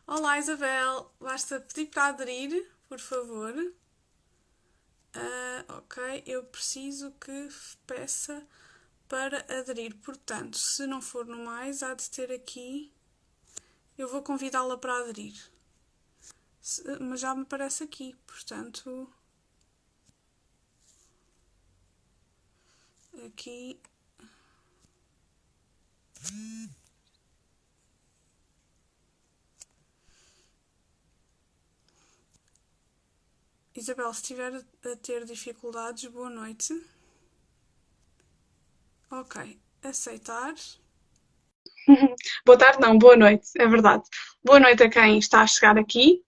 Olá Isabel, basta pedir para aderir, por favor. Ok, eu preciso que peça para aderir. Portanto, se não for no mais, há de ter aqui. Eu vou convidá-la para aderir. Mas já me aparece aqui, portanto, aqui. Isabel, se estiver a ter dificuldades, boa noite. Ok, aceitar. Boa tarde, não, boa noite, é verdade. Boa noite a quem está a chegar aqui.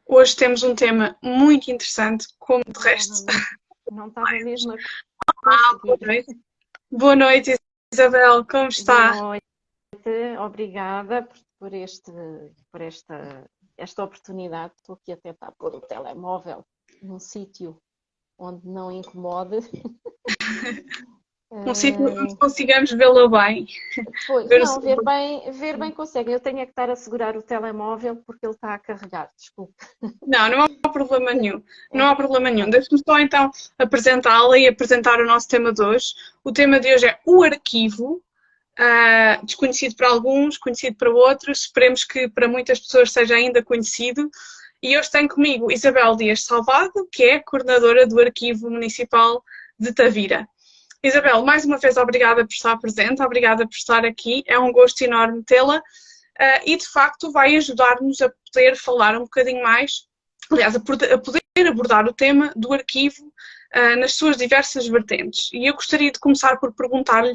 Hoje temos um tema muito interessante, como de resto. Não estava mesmo a Boa conseguir. noite. Boa noite, Isabel, como Boa está? noite, obrigada por esta oportunidade. Estou aqui a tentar pôr o telemóvel num sítio onde não incomode. Um sítio onde Eh, consigamos vê-la bem. Pois, Ver o não, seu... ver bem consegue. Eu tenho é que estar a segurar o telemóvel porque ele está a carregar, desculpe. Não, não há problema nenhum. É, Não há problema nenhum. pronto. Deixe-me só então apresentá-la e apresentar o nosso tema de hoje. O tema de hoje é o arquivo, desconhecido para alguns, conhecido para outros. Esperemos que para muitas pessoas seja ainda conhecido. E hoje tenho comigo Isabel Dias Salvado, que é coordenadora do Arquivo Municipal de Tavira. Isabel, mais uma vez obrigada por estar presente, obrigada por estar aqui. É um gosto enorme tê-la. E de facto vai ajudar-nos a poder falar um bocadinho mais, aliás, a poder abordar o tema do arquivo nas suas diversas vertentes. E eu gostaria de começar por perguntar-lhe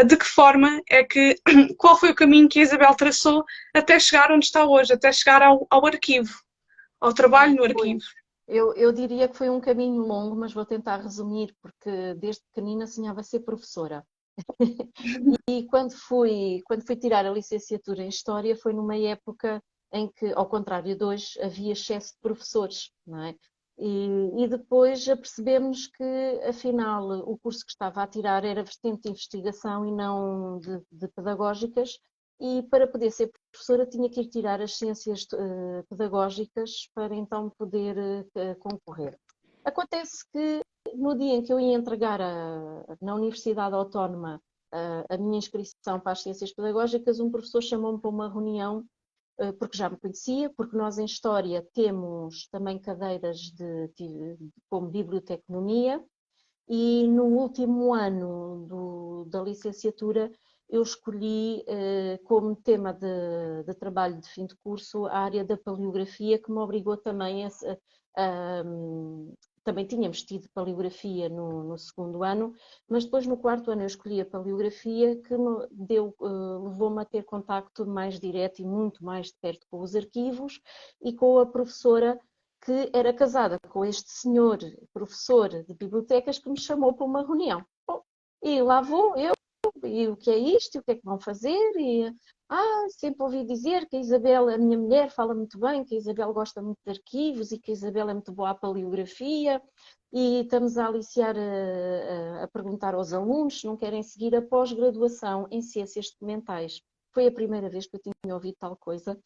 de que forma é que, qual foi o caminho que a Isabel traçou até chegar onde está hoje, até chegar ao arquivo, ao trabalho no arquivo. Pois, eu diria que foi um caminho longo, mas vou tentar resumir, porque desde pequenina sonhava ser professora. E quando fui tirar a licenciatura em História, foi numa época em que, ao contrário de hoje, havia excesso de professores, não é? E depois apercebemos que, afinal, o curso que estava a tirar era vertente de investigação e não de pedagógicas, e para poder ser professora tinha que ir tirar as ciências pedagógicas para então poder concorrer. Acontece que no dia em que eu ia entregar na Universidade Autónoma a minha inscrição para as ciências pedagógicas, um professor chamou-me para uma reunião, porque já me conhecia, porque nós em História temos também cadeiras como biblioteconomia, e no último ano da licenciatura eu escolhi como tema de trabalho de fim de curso a área da paleografia, que me obrigou também a, também tínhamos tido paleografia no segundo ano, mas depois no quarto ano eu escolhi a paleografia, que levou-me a ter contacto mais direto e muito mais de perto com os arquivos e com a professora que era casada com este senhor professor de bibliotecas que me chamou para uma reunião. Bom, e lá vou eu, e o que é isto, e o que é que vão fazer, sempre ouvi dizer que a Isabel, a minha mulher, fala muito bem, que a Isabel gosta muito de arquivos e que a Isabel é muito boa à paleografia, e estamos a aliciar, a perguntar aos alunos se não querem seguir a pós-graduação em ciências documentais. Foi a primeira vez que eu tinha ouvido tal coisa.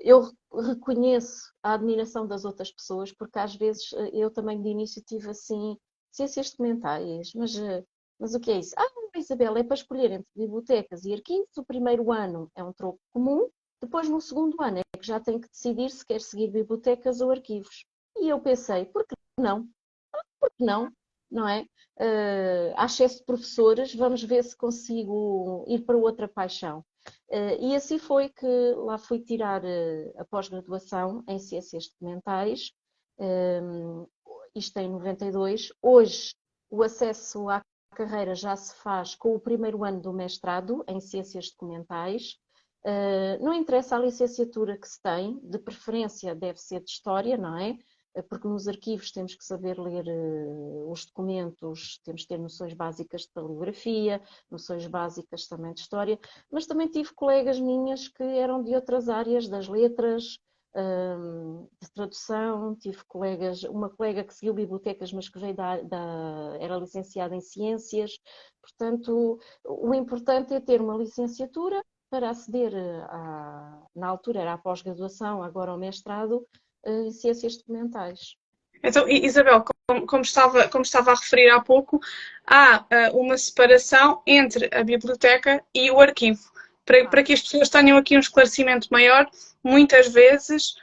Eu reconheço a admiração das outras pessoas, porque às vezes eu também de início tive assim, ciências documentais, mas o que é isso? Isabel, é para escolher entre bibliotecas e arquivos, o primeiro ano é um troco comum, depois no segundo ano é que já tem que decidir se quer seguir bibliotecas ou arquivos. E eu pensei, por que não? Por que não? Não é? Há excesso de professores, vamos ver se consigo ir para outra paixão. E assim foi que lá fui tirar a pós-graduação em Ciências Documentais, isto em 92. Hoje o acesso à carreira já se faz com o primeiro ano do mestrado em Ciências Documentais. Não interessa a licenciatura que se tem, de preferência deve ser de História, não é? Porque nos arquivos temos que saber ler os documentos, temos que ter noções básicas de paleografia, noções básicas também de história, mas também tive colegas minhas que eram de outras áreas, das letras, de tradução, tive uma colega que seguiu bibliotecas, mas que veio era licenciada em ciências, portanto, o importante é ter uma licenciatura para aceder, na altura era a pós-graduação, agora ao mestrado, em Ciências Documentais. Então, Isabel, como estava a referir há pouco, há uma separação entre a biblioteca e o arquivo. Para que as pessoas tenham aqui um esclarecimento maior, muitas vezes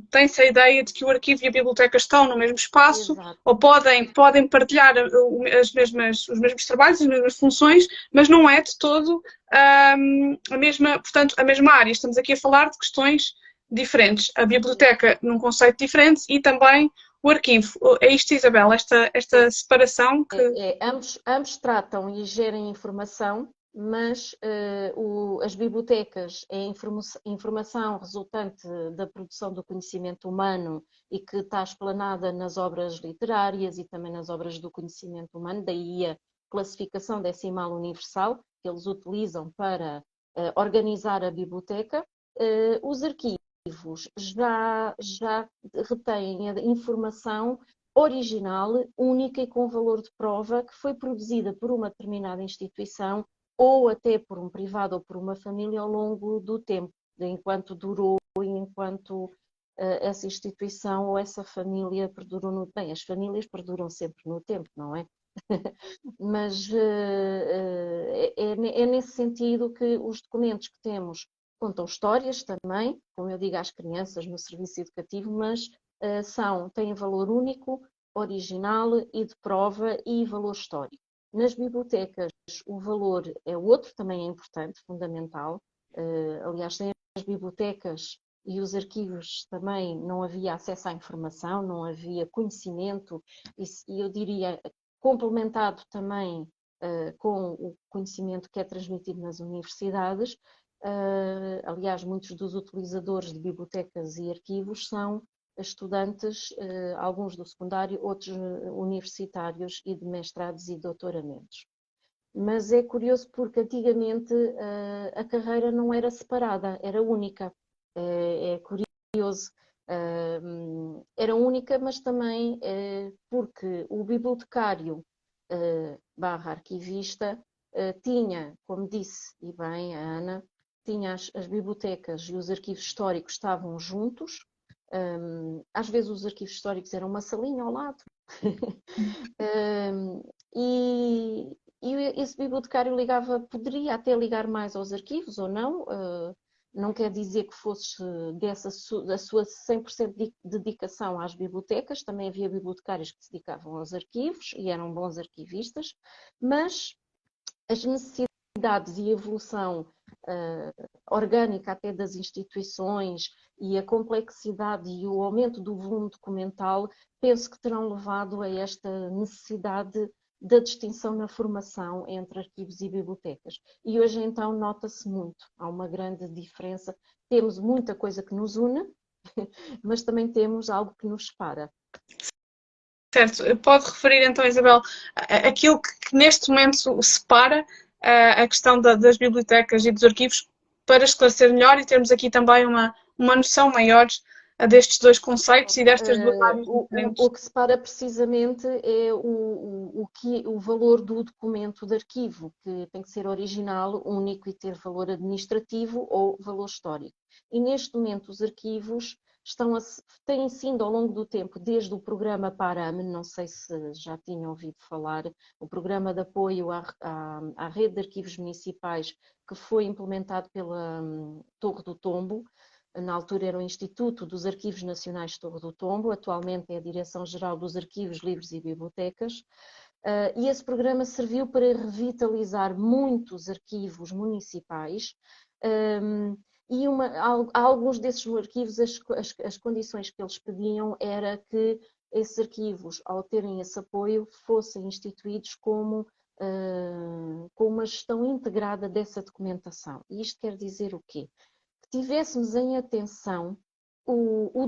tem-se a ideia de que o arquivo e a biblioteca estão no mesmo espaço. Exato. Ou podem partilhar os mesmos trabalhos, as mesmas funções, mas não é de todo portanto, a mesma área. Estamos aqui a falar de questões diferentes. A biblioteca num conceito diferente e também o arquivo. É isto, Isabel, esta separação que... Ambos tratam e gerem informação, mas as bibliotecas é informação resultante da produção do conhecimento humano e que está explanada nas obras literárias e também nas obras do conhecimento humano, daí a classificação decimal universal que eles utilizam para organizar a biblioteca. Os arquivos já retêm a informação original, única e com valor de prova, que foi produzida por uma determinada instituição ou até por um privado ou por uma família ao longo do tempo, enquanto durou e enquanto essa instituição ou essa família perdurou no tempo. Bem, as famílias perduram sempre no tempo, não é? Mas é nesse sentido que os documentos que temos contam histórias também, como eu digo às crianças no serviço educativo, mas têm valor único, original e de prova e valor histórico. Nas bibliotecas o valor é outro, também é importante, fundamental. Aliás, sem as bibliotecas e os arquivos também não havia acesso à informação, não havia conhecimento e eu diria complementado também com o conhecimento que é transmitido nas universidades. Aliás, muitos dos utilizadores de bibliotecas e arquivos são estudantes, alguns do secundário, outros universitários e de mestrados e doutoramentos. Mas é curioso porque antigamente a carreira não era separada, era única. É curioso. Era única, mas também porque o bibliotecário barra arquivista tinha, como disse e bem a Ana, tinha as bibliotecas e os arquivos históricos estavam juntos. Às vezes os arquivos históricos eram uma salinha ao lado. E esse bibliotecário poderia até ligar mais aos arquivos ou não. Não quer dizer que fosse da sua 100% de dedicação às bibliotecas, também havia bibliotecários que se dedicavam aos arquivos e eram bons arquivistas, mas as necessidades e a evolução orgânica até das instituições e a complexidade e o aumento do volume documental, penso que terão levado a esta necessidade da distinção na formação entre arquivos e bibliotecas. E hoje então nota-se muito, há uma grande diferença. Temos muita coisa que nos une, mas também temos algo que nos separa. Certo, pode referir então, Isabel, aquilo que neste momento separa a questão das bibliotecas e dos arquivos para esclarecer melhor e termos aqui também uma noção maior destes dois conceitos e destas duas áreas diferentes. O que separa precisamente é o valor do documento de arquivo, que tem que ser original, único e ter valor administrativo ou valor histórico. E neste momento os arquivos têm sido ao longo do tempo, desde o programa PARAME, não sei se já tinham ouvido falar, o programa de apoio à rede de arquivos municipais que foi implementado pela Torre do Tombo. Na altura era o Instituto dos Arquivos Nacionais de Torre do Tombo, atualmente é a Direção-Geral dos Arquivos Livres e Bibliotecas. E esse programa serviu para revitalizar muitos arquivos municipais. E alguns desses arquivos, as condições que eles pediam era que esses arquivos, ao terem esse apoio, fossem instituídos com uma gestão integrada dessa documentação. E isto quer dizer o quê? Que tivéssemos em atenção o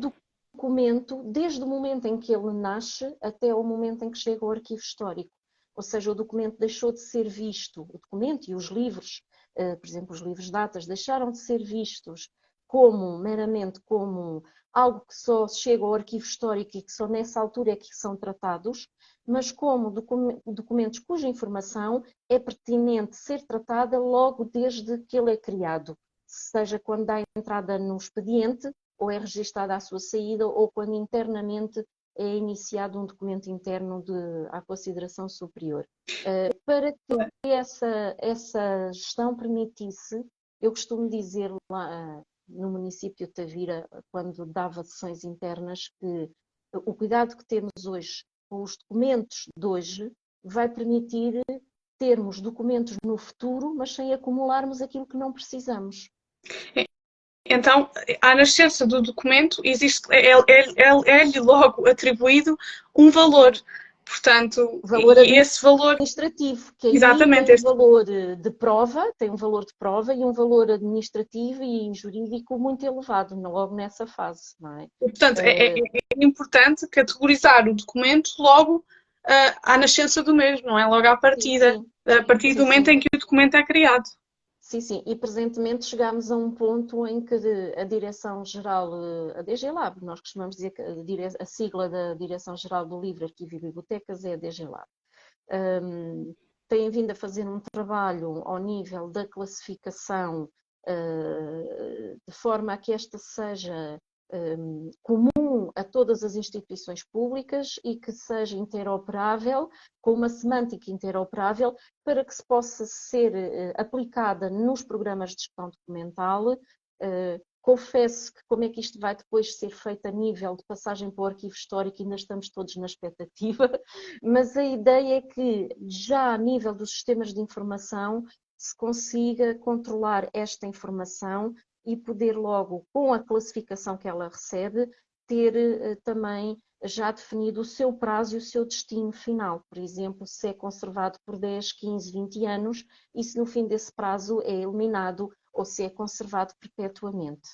documento desde o momento em que ele nasce até o momento em que chega ao arquivo histórico. Ou seja, o documento deixou de ser visto, o documento e os livros, por exemplo, os livros de datas, deixaram de ser vistos como meramente como algo que só chega ao arquivo histórico e que só nessa altura é que são tratados, mas como documentos cuja informação é pertinente ser tratada logo desde que ele é criado, seja quando dá entrada no expediente, ou é registada a sua saída, ou quando internamente é iniciado um documento interno à consideração superior. Para que essa gestão permitisse, eu costumo dizer lá no município de Tavira, quando dava sessões internas, que o cuidado que temos hoje com os documentos de hoje vai permitir termos documentos no futuro, mas sem acumularmos aquilo que não precisamos. Então, à nascença do documento, é-lhe logo atribuído um valor. Portanto, valor esse valor administrativo, que aí exatamente, tem um valor de prova, tem um valor de prova e um valor administrativo e jurídico muito elevado, logo nessa fase, não é? Portanto, é importante categorizar o documento logo à nascença do mesmo, não é? Logo à partida, sim, a partir do momento em que o documento é criado. Sim, sim, e presentemente chegámos a um ponto em que a Direção-Geral, a DG Lab, nós costumamos dizer que a sigla da Direção-Geral do Livro, Arquivo e Bibliotecas é a DG Lab. Têm vindo a fazer um trabalho ao nível da classificação, de forma a que esta seja comum a todas as instituições públicas e que seja interoperável, com uma semântica interoperável, para que se possa ser aplicada nos programas de gestão documental. Confesso que como é que isto vai depois ser feito a nível de passagem para o arquivo histórico, ainda estamos todos na expectativa, mas a ideia é que já a nível dos sistemas de informação se consiga controlar esta informação e poder logo, com a classificação que ela recebe, ter também já definido o seu prazo e o seu destino final. Por exemplo, se é conservado por 10, 15, 20 anos e se no fim desse prazo é eliminado ou se é conservado perpetuamente.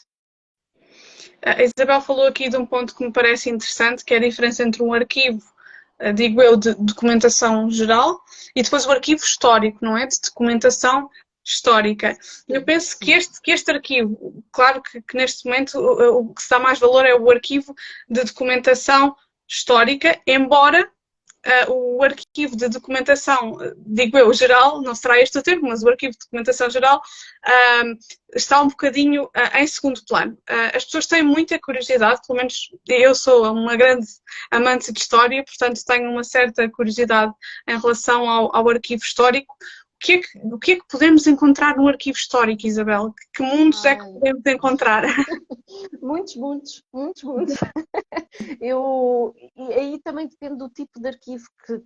A Isabel falou aqui de um ponto que me parece interessante, que é a diferença entre um arquivo, digo eu, de documentação geral e depois o arquivo histórico, não é? De documentação histórica. Eu penso que este arquivo, claro que neste momento o que se dá mais valor é o arquivo de documentação histórica, embora o arquivo de documentação, digo eu, geral, não será este o termo, mas o arquivo de documentação geral está um bocadinho em segundo plano. As pessoas têm muita curiosidade, pelo menos eu sou uma grande amante de história, portanto tenho uma certa curiosidade em relação ao arquivo histórico. O que é que podemos encontrar no arquivo histórico, Isabel? Que mundos é que podemos encontrar? Muitos. E aí também depende do tipo de arquivo que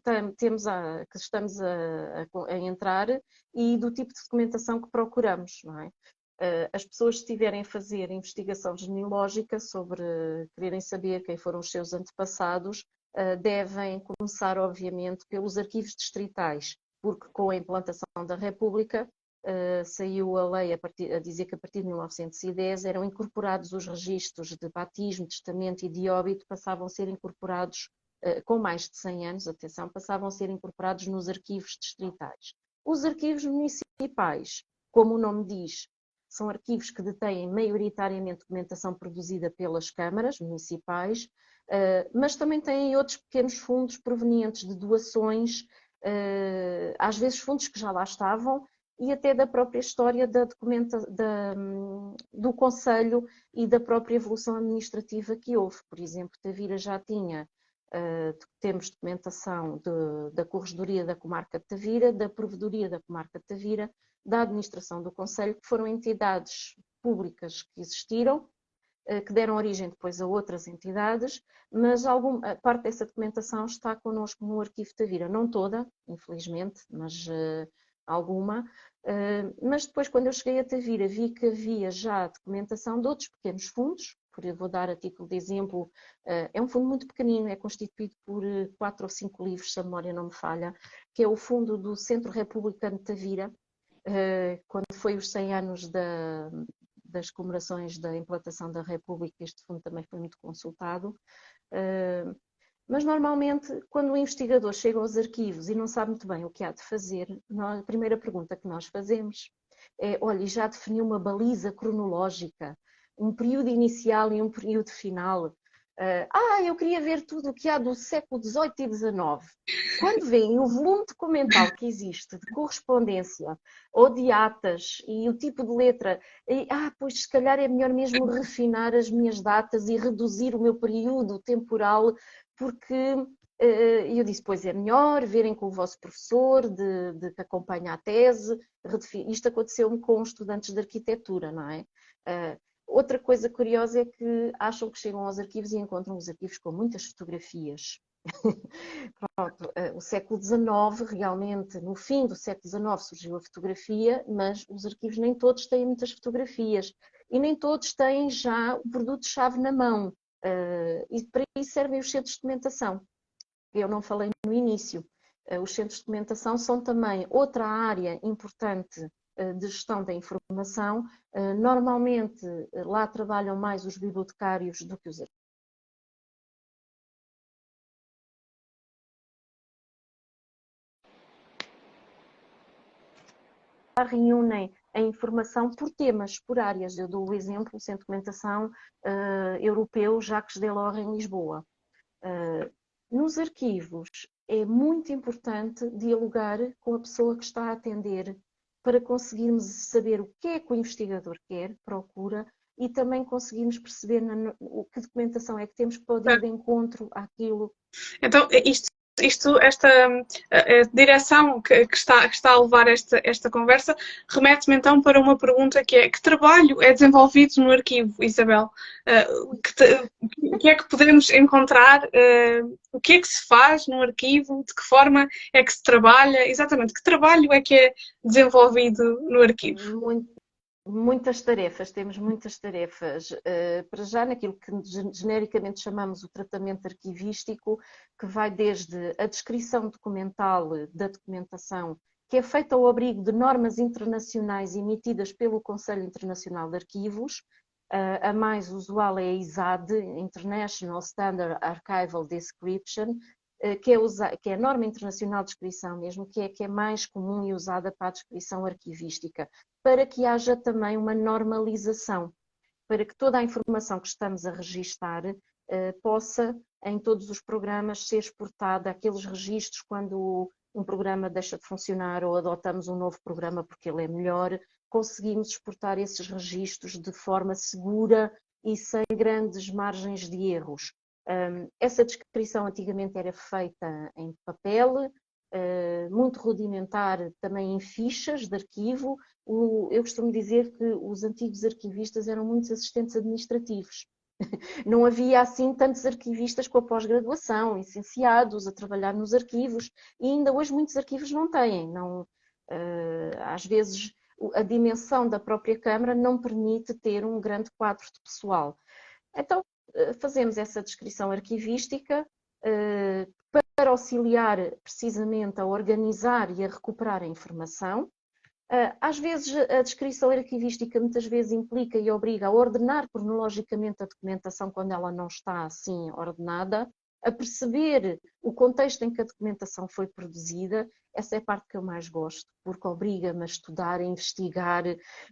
estamos a entrar e do tipo de documentação que procuramos, não é? As pessoas, se estiverem a fazer investigação genealógica sobre quererem saber quem foram os seus antepassados, devem começar, obviamente, pelos arquivos distritais, porque com a implantação da República saiu a lei a dizer que a partir de 1910 eram incorporados os registros de batismo, testamento e de óbito, passavam a ser incorporados, com mais de 100 anos, atenção, passavam a ser incorporados nos arquivos distritais. Os arquivos municipais, como o nome diz, são arquivos que detêm maioritariamente documentação produzida pelas câmaras municipais, mas também têm outros pequenos fundos provenientes de doações, às vezes fundos que já lá estavam, e até da própria história do Conselho e da própria evolução administrativa que houve. Por exemplo, Tavira já tinha, temos documentação da Corregedoria da Comarca de Tavira, da Provedoria da Comarca de Tavira, da Administração do Conselho, que foram entidades públicas que existiram, que deram origem depois a outras entidades, mas a parte dessa documentação está connosco no Arquivo Tavira. Não toda, infelizmente, mas alguma. Mas depois, quando eu cheguei a Tavira, vi que havia já documentação de outros pequenos fundos. Eu vou dar a título de exemplo, é um fundo muito pequenino, é constituído por 4 ou 5 livros, se a memória não me falha, que é o fundo do Centro Republicano de Tavira, quando foi os 100 anos das comemorações da implantação da República, este fundo também foi muito consultado. Mas normalmente, quando o investigador chega aos arquivos e não sabe muito bem o que há de fazer, a primeira pergunta que nós fazemos é: olha, já definiu uma baliza cronológica um período inicial e um período final. Eu queria ver tudo o que há do século XVIII e XIX. Quando veem o volume documental que existe de correspondência ou de atas e o tipo de letra, pois se calhar é melhor mesmo refinar as minhas datas e reduzir o meu período temporal, porque eu disse, pois é melhor verem com o vosso professor de que acompanha a tese. Isto aconteceu-me com estudantes de arquitetura, não é? Outra coisa curiosa é que acham que chegam aos arquivos e encontram os arquivos com muitas fotografias. Pronto, o século XIX, realmente, no fim do século XIX surgiu a fotografia, mas os arquivos nem todos têm muitas fotografias e nem todos têm já o produto-chave na mão. E para isso servem os centros de documentação. Eu não falei no início. Os centros de documentação são também outra área importante de gestão da informação. Normalmente lá trabalham mais os bibliotecários do que os arquivos. Reúnem a informação por temas, por áreas. Eu dou o exemplo do Centro de Documentação Europeu Jacques Delors em Lisboa. Nos arquivos é muito importante dialogar com a pessoa que está a atender para conseguirmos saber o que é que o investigador quer, procura, e também conseguirmos perceber que documentação é que temos que pode ir de encontro àquilo. Então, esta a direção que está a levar esta conversa remete-me então para uma pergunta que é: que trabalho é desenvolvido no arquivo, Isabel? O que é que podemos encontrar? O que é que se faz no arquivo? De que forma é que se trabalha? Exatamente, que trabalho é que é desenvolvido no arquivo? Muitas tarefas, temos muitas tarefas. Para já naquilo que genericamente chamamos o tratamento arquivístico, que vai desde a descrição documental da documentação, que é feita ao abrigo de normas internacionais emitidas pelo Conselho Internacional de Arquivos. A mais usual é a ISAD, International Standard Archival Description, que é a norma internacional de descrição mesmo, que é mais comum e usada para a descrição arquivística, para que haja também uma normalização, para que toda a informação que estamos a registar possa, em todos os programas, ser exportada àqueles registros quando um programa deixa de funcionar ou adotamos um novo programa porque ele é melhor, conseguimos exportar esses registros de forma segura e sem grandes margens de erros. Essa descrição antigamente era feita em papel, muito rudimentar, também em fichas de arquivo. Eu costumo dizer que os antigos arquivistas eram muitos assistentes administrativos. Não havia assim tantos arquivistas com a pós-graduação, licenciados, a trabalhar nos arquivos, e ainda hoje muitos arquivos não têm. Às vezes a dimensão da própria Câmara não permite ter um grande quadro de pessoal. Então, fazemos essa descrição arquivística para auxiliar precisamente a organizar e a recuperar a informação. Às vezes a descrição arquivística muitas vezes implica e obriga a ordenar cronologicamente a documentação quando ela não está assim ordenada, a perceber o contexto em que a documentação foi produzida. Essa é a parte que eu mais gosto, porque obriga-me a estudar, a investigar,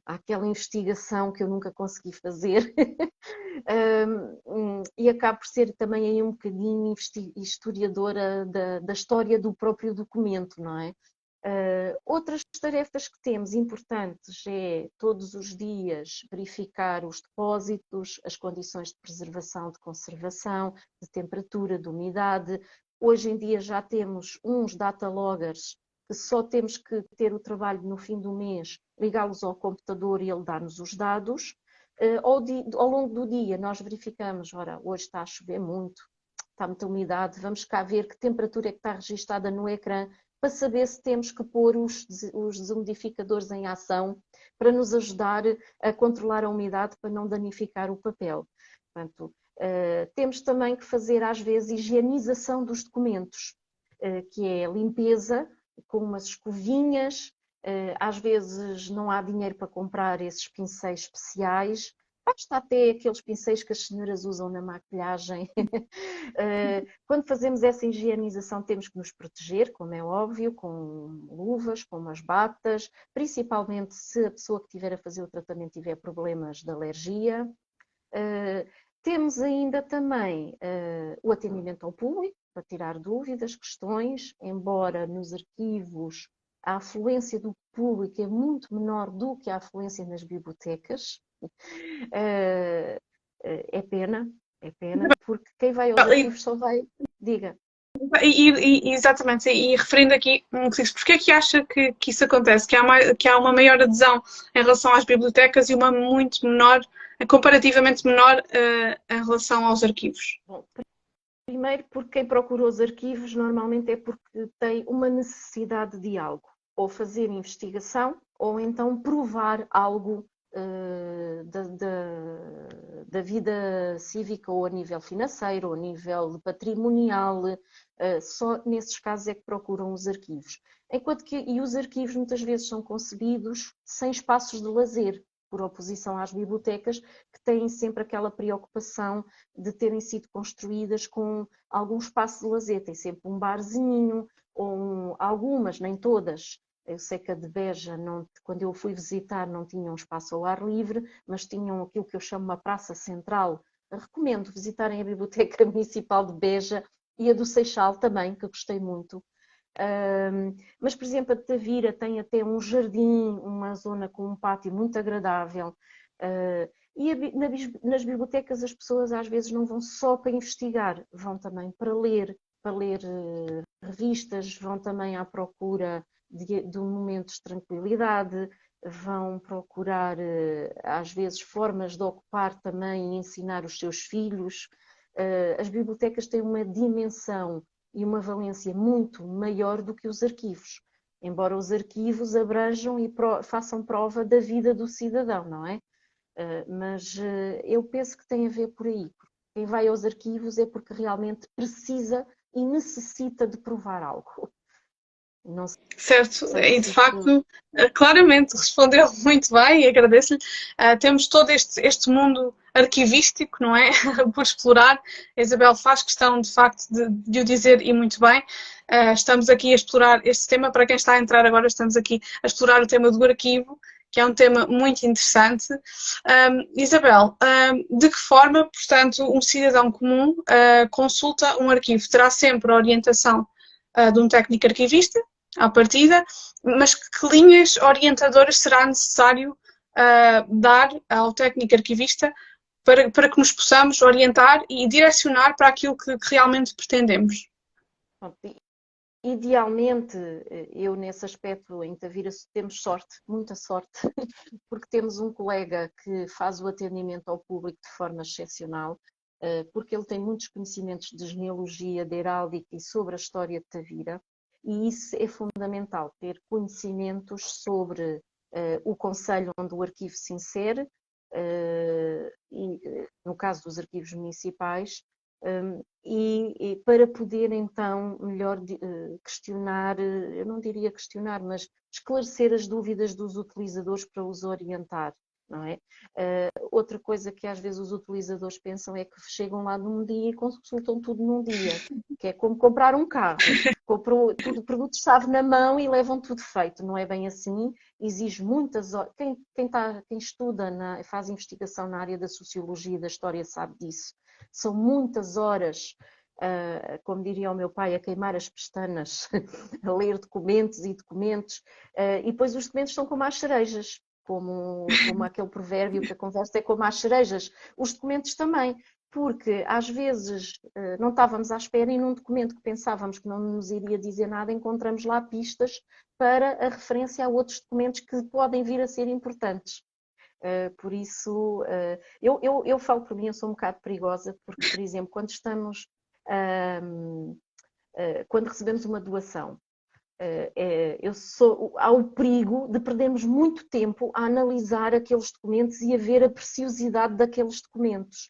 aquela investigação que eu nunca consegui fazer. E acabo por ser também aí um bocadinho historiadora da história do próprio documento, não é? Outras tarefas que temos importantes é todos os dias verificar os depósitos, as condições de preservação, de conservação, de temperatura, de umidade. Hoje em dia já temos uns data loggers que só temos que ter o trabalho no fim do mês, ligá-los ao computador e ele dar-nos os dados. Ao longo do dia nós verificamos, ora, hoje está a chover muito, está muita umidade, vamos cá ver que temperatura é que está registada no ecrã, para saber se temos que pôr os desumidificadores em ação para nos ajudar a controlar a umidade para não danificar o papel. Portanto, temos também que fazer às vezes higienização dos documentos, que é limpeza com umas escovinhas. Às vezes não há dinheiro para comprar esses pincéis especiais. Basta até aqueles pincéis que as senhoras usam na maquilhagem. Quando fazemos essa higienização temos que nos proteger, como é óbvio, com luvas, com umas batas, principalmente se a pessoa que estiver a fazer o tratamento tiver problemas de alergia. Temos ainda também o atendimento ao público, para tirar dúvidas, questões, embora nos arquivos a afluência do público é muito menor do que a afluência nas bibliotecas. É pena, porque quem vai aos arquivos só vai... Diga. Exatamente, e referindo aqui, porque é que acha que isso acontece? Que há uma maior adesão em relação às bibliotecas e uma muito menor, comparativamente menor, em relação aos arquivos? Bom, primeiro, porque quem procura os arquivos normalmente é porque tem uma necessidade de algo, ou fazer investigação, ou então provar algo da vida cívica, ou a nível financeiro, ou a nível patrimonial. Só nesses casos é que procuram os arquivos. E os arquivos muitas vezes são concebidos sem espaços de lazer, por oposição às bibliotecas, que têm sempre aquela preocupação de terem sido construídas com algum espaço de lazer. Tem sempre um barzinho, ou algumas, nem todas. Eu sei que a de Beja, quando eu fui visitar, não tinha um espaço ao ar livre, mas tinham aquilo que eu chamo uma praça central. Recomendo visitarem a Biblioteca Municipal de Beja e a do Seixal também, que eu gostei muito. Mas, por exemplo, a de Tavira tem até um jardim, uma zona com um pátio muito agradável. E nas bibliotecas as pessoas às vezes não vão só para investigar, vão também para ler revistas, vão também à procura de momentos de tranquilidade, vão procurar às vezes formas de ocupar também e ensinar os seus filhos. As bibliotecas têm uma dimensão e uma valência muito maior do que os arquivos, embora os arquivos abranjam e façam prova da vida do cidadão, não é? Mas eu penso que tem a ver por aí. Quem vai aos arquivos é porque realmente precisa e necessita de provar algo. Não certo, e de se facto, claramente respondeu muito bem e agradeço-lhe. Temos todo este mundo arquivístico, não é? Por explorar. A Isabel faz questão, de facto, de o dizer e muito bem. Estamos aqui a explorar este tema. Para quem está a entrar agora, estamos aqui a explorar o tema do arquivo, que é um tema muito interessante. Isabel, de que forma, portanto, um cidadão comum consulta um arquivo? Terá sempre a orientação de um técnico arquivista, à partida, mas que linhas orientadoras será necessário dar ao técnico arquivista para que nos possamos orientar e direcionar para aquilo que realmente pretendemos? Idealmente, eu nesse aspecto em Tavira temos sorte, muita sorte, porque temos um colega que faz o atendimento ao público de forma excepcional, porque ele tem muitos conhecimentos de genealogia, de heráldica e sobre a história de Tavira, e isso é fundamental, ter conhecimentos sobre o concelho onde o arquivo se insere, e no caso dos arquivos municipais, e para poder então melhor questionar, eu não diria questionar, mas esclarecer as dúvidas dos utilizadores para os orientar, não é? Outra coisa que às vezes os utilizadores pensam é que chegam lá num dia e consultam tudo num dia, que é como comprar um carro, compram tudo produto-chave na mão e levam tudo feito, não é bem assim, exige muitas horas, quem estuda, faz investigação na área da sociologia e da história sabe disso, são muitas horas, como diria o meu pai, a queimar as pestanas, a ler documentos e documentos, e depois os documentos são como as cerejas, como aquele provérbio que a conversa é como as cerejas. Os documentos também, porque às vezes não estávamos à espera e num documento que pensávamos que não nos iria dizer nada, encontramos lá pistas para a referência a outros documentos que podem vir a ser importantes. Por isso, eu falo por mim, eu sou um bocado perigosa, porque, por exemplo, quando recebemos uma doação, há o perigo de perdermos muito tempo a analisar aqueles documentos e a ver a preciosidade daqueles documentos.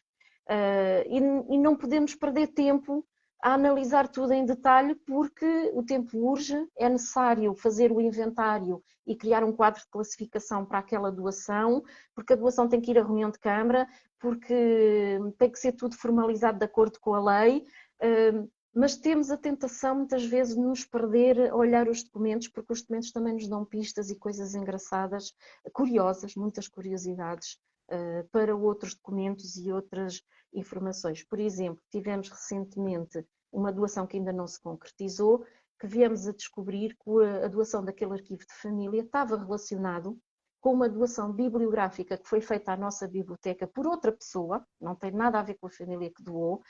E não podemos perder tempo a analisar tudo em detalhe, porque o tempo urge, é necessário fazer o inventário e criar um quadro de classificação para aquela doação, porque a doação tem que ir à reunião de Câmara, porque tem que ser tudo formalizado de acordo com a lei, mas temos a tentação muitas vezes de nos perder a olhar os documentos, porque os documentos também nos dão pistas e coisas engraçadas, curiosas, muitas curiosidades, para outros documentos e outras informações. Por exemplo, tivemos recentemente uma doação que ainda não se concretizou, que viemos a descobrir que a doação daquele arquivo de família estava relacionado com uma doação bibliográfica que foi feita à nossa biblioteca por outra pessoa, não tem nada a ver com a família que doou,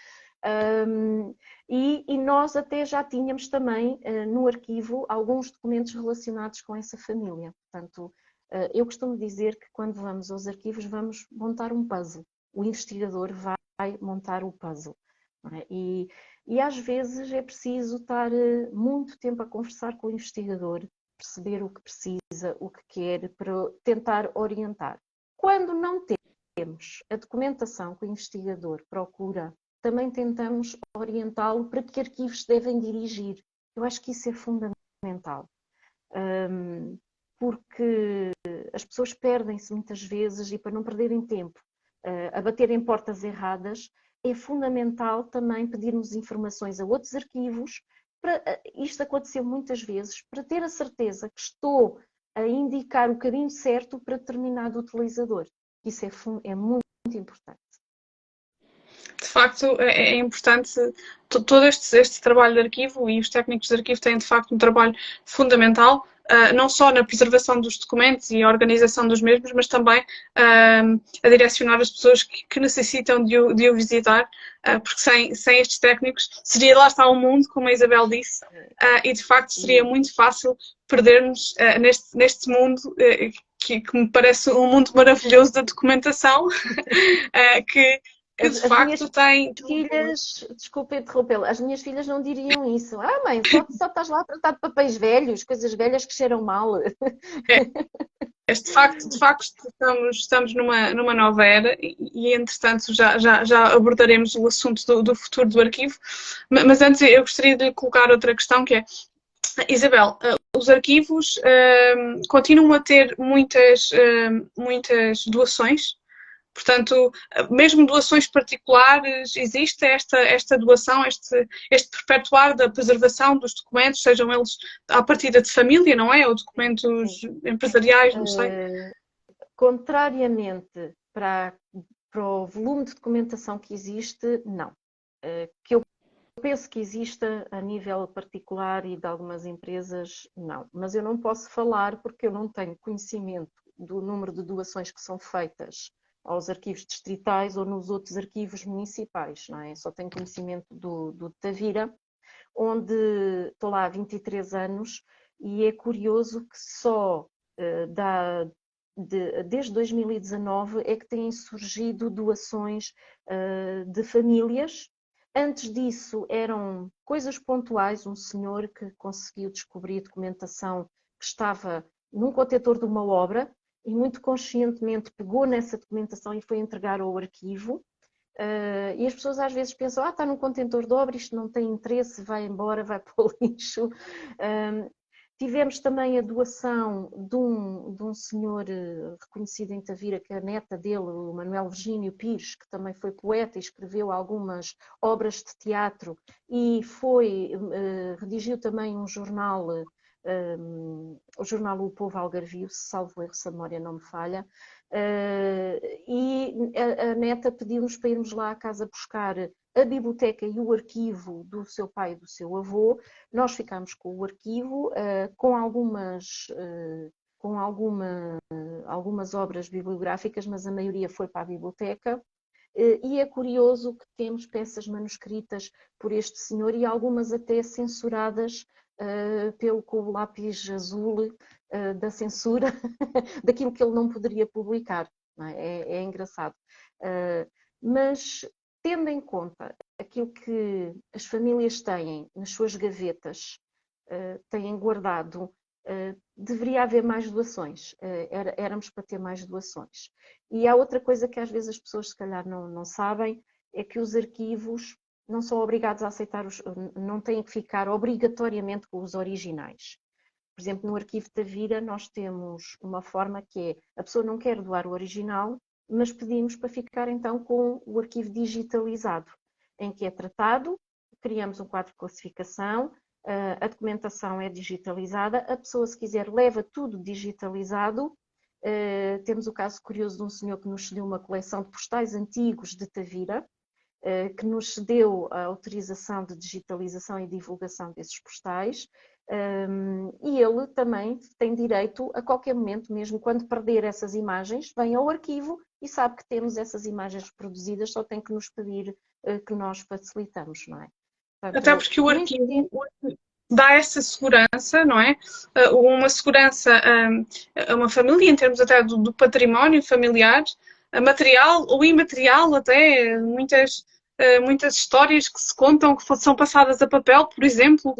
e nós até já tínhamos também no arquivo alguns documentos relacionados com essa família. Portanto, eu costumo dizer que quando vamos aos arquivos vamos montar um puzzle. O investigador vai montar o puzzle. Não é? E às vezes é preciso estar muito tempo a conversar com o investigador, perceber o que precisa, o que quer, para tentar orientar. Quando não temos a documentação que o investigador procura, também tentamos orientá-lo para que arquivos se devem dirigir. Eu acho que isso é fundamental. Porque as pessoas perdem-se muitas vezes e para não perderem tempo a bater em portas erradas, é fundamental também pedirmos informações a outros arquivos. Isto aconteceu muitas vezes, para ter a certeza que estou a indicar o caminho certo para determinado utilizador. Isso é muito importante. De facto, é importante todo este trabalho de arquivo, e os técnicos de arquivo têm, de facto, um trabalho fundamental, não só na preservação dos documentos e a organização dos mesmos, mas também a direcionar as pessoas que necessitam de o visitar, porque sem estes técnicos seria, lá está, o mundo, como a Isabel disse, e de facto seria muito fácil perdermos neste mundo que me parece um mundo maravilhoso da documentação, que de facto tem... Filhas, desculpa interrompê-la, as minhas filhas não diriam isso. Ah, mãe, só estás lá a tratar de papéis velhos, coisas velhas que cheiram mal. De facto estamos numa nova era e entretanto, já abordaremos o assunto do futuro do arquivo. Mas antes eu gostaria de colocar outra questão, que é, Isabel, os arquivos continuam a ter muitas doações? Portanto, mesmo doações particulares, existe esta doação, este perpetuar da preservação dos documentos, sejam eles à partida de família, não é? Ou documentos empresariais, não sei. Contrariamente para o volume de documentação que existe, não. Que eu penso que exista a nível particular e de algumas empresas, não. Mas eu não posso falar porque eu não tenho conhecimento do número de doações que são feitas aos arquivos distritais ou nos outros arquivos municipais, não é? Só tenho conhecimento do Tavira, onde estou lá há 23 anos e é curioso que só desde 2019 é que têm surgido doações de famílias. Antes disso eram coisas pontuais, um senhor que conseguiu descobrir documentação que estava num contentor de uma obra e muito conscientemente pegou nessa documentação e foi entregar ao arquivo. E as pessoas às vezes pensam, está num contentor de obra, isto não tem interesse, vai embora, vai para o lixo. Tivemos também a doação de um senhor reconhecido em Tavira, que é a neta dele, o Manuel Virgínio Pires, que também foi poeta e escreveu algumas obras de teatro e redigiu também um jornal, o jornal O Povo Algarvio, se salvo erro, se a memória não me falha, e a neta pediu-nos para irmos lá à casa buscar a biblioteca e o arquivo do seu pai e do seu avô. Nós ficámos com o arquivo, com algumas obras bibliográficas, mas a maioria foi para a biblioteca. E é curioso que temos peças manuscritas por este senhor e algumas até censuradas com o lápis azul da censura, daquilo que ele não poderia publicar. Não é? É engraçado. Mas, tendo em conta aquilo que as famílias têm nas suas gavetas, têm guardado, deveria haver mais doações. Éramos para ter mais doações. E há outra coisa que às vezes as pessoas se calhar não sabem, é que os arquivos não são obrigados a aceitar, não têm que ficar obrigatoriamente com os originais. Por exemplo, no arquivo Tavira nós temos uma forma que é, a pessoa não quer doar o original, mas pedimos para ficar então com o arquivo digitalizado, em que é tratado, criamos um quadro de classificação, a documentação é digitalizada, a pessoa se quiser leva tudo digitalizado Temos o caso curioso de um senhor que nos cedeu uma coleção de postais antigos de Tavira, que nos cedeu a autorização de digitalização e divulgação desses postais, e ele também tem direito a qualquer momento, mesmo quando perder essas imagens, vem ao arquivo e sabe que temos essas imagens reproduzidas, só tem que nos pedir que nós facilitamos, não é? Portanto, Até porque o arquivo dá essa segurança, não é? Uma segurança a uma família, em termos até do património familiar, material ou imaterial, até muitas histórias que se contam, que são passadas a papel, por exemplo,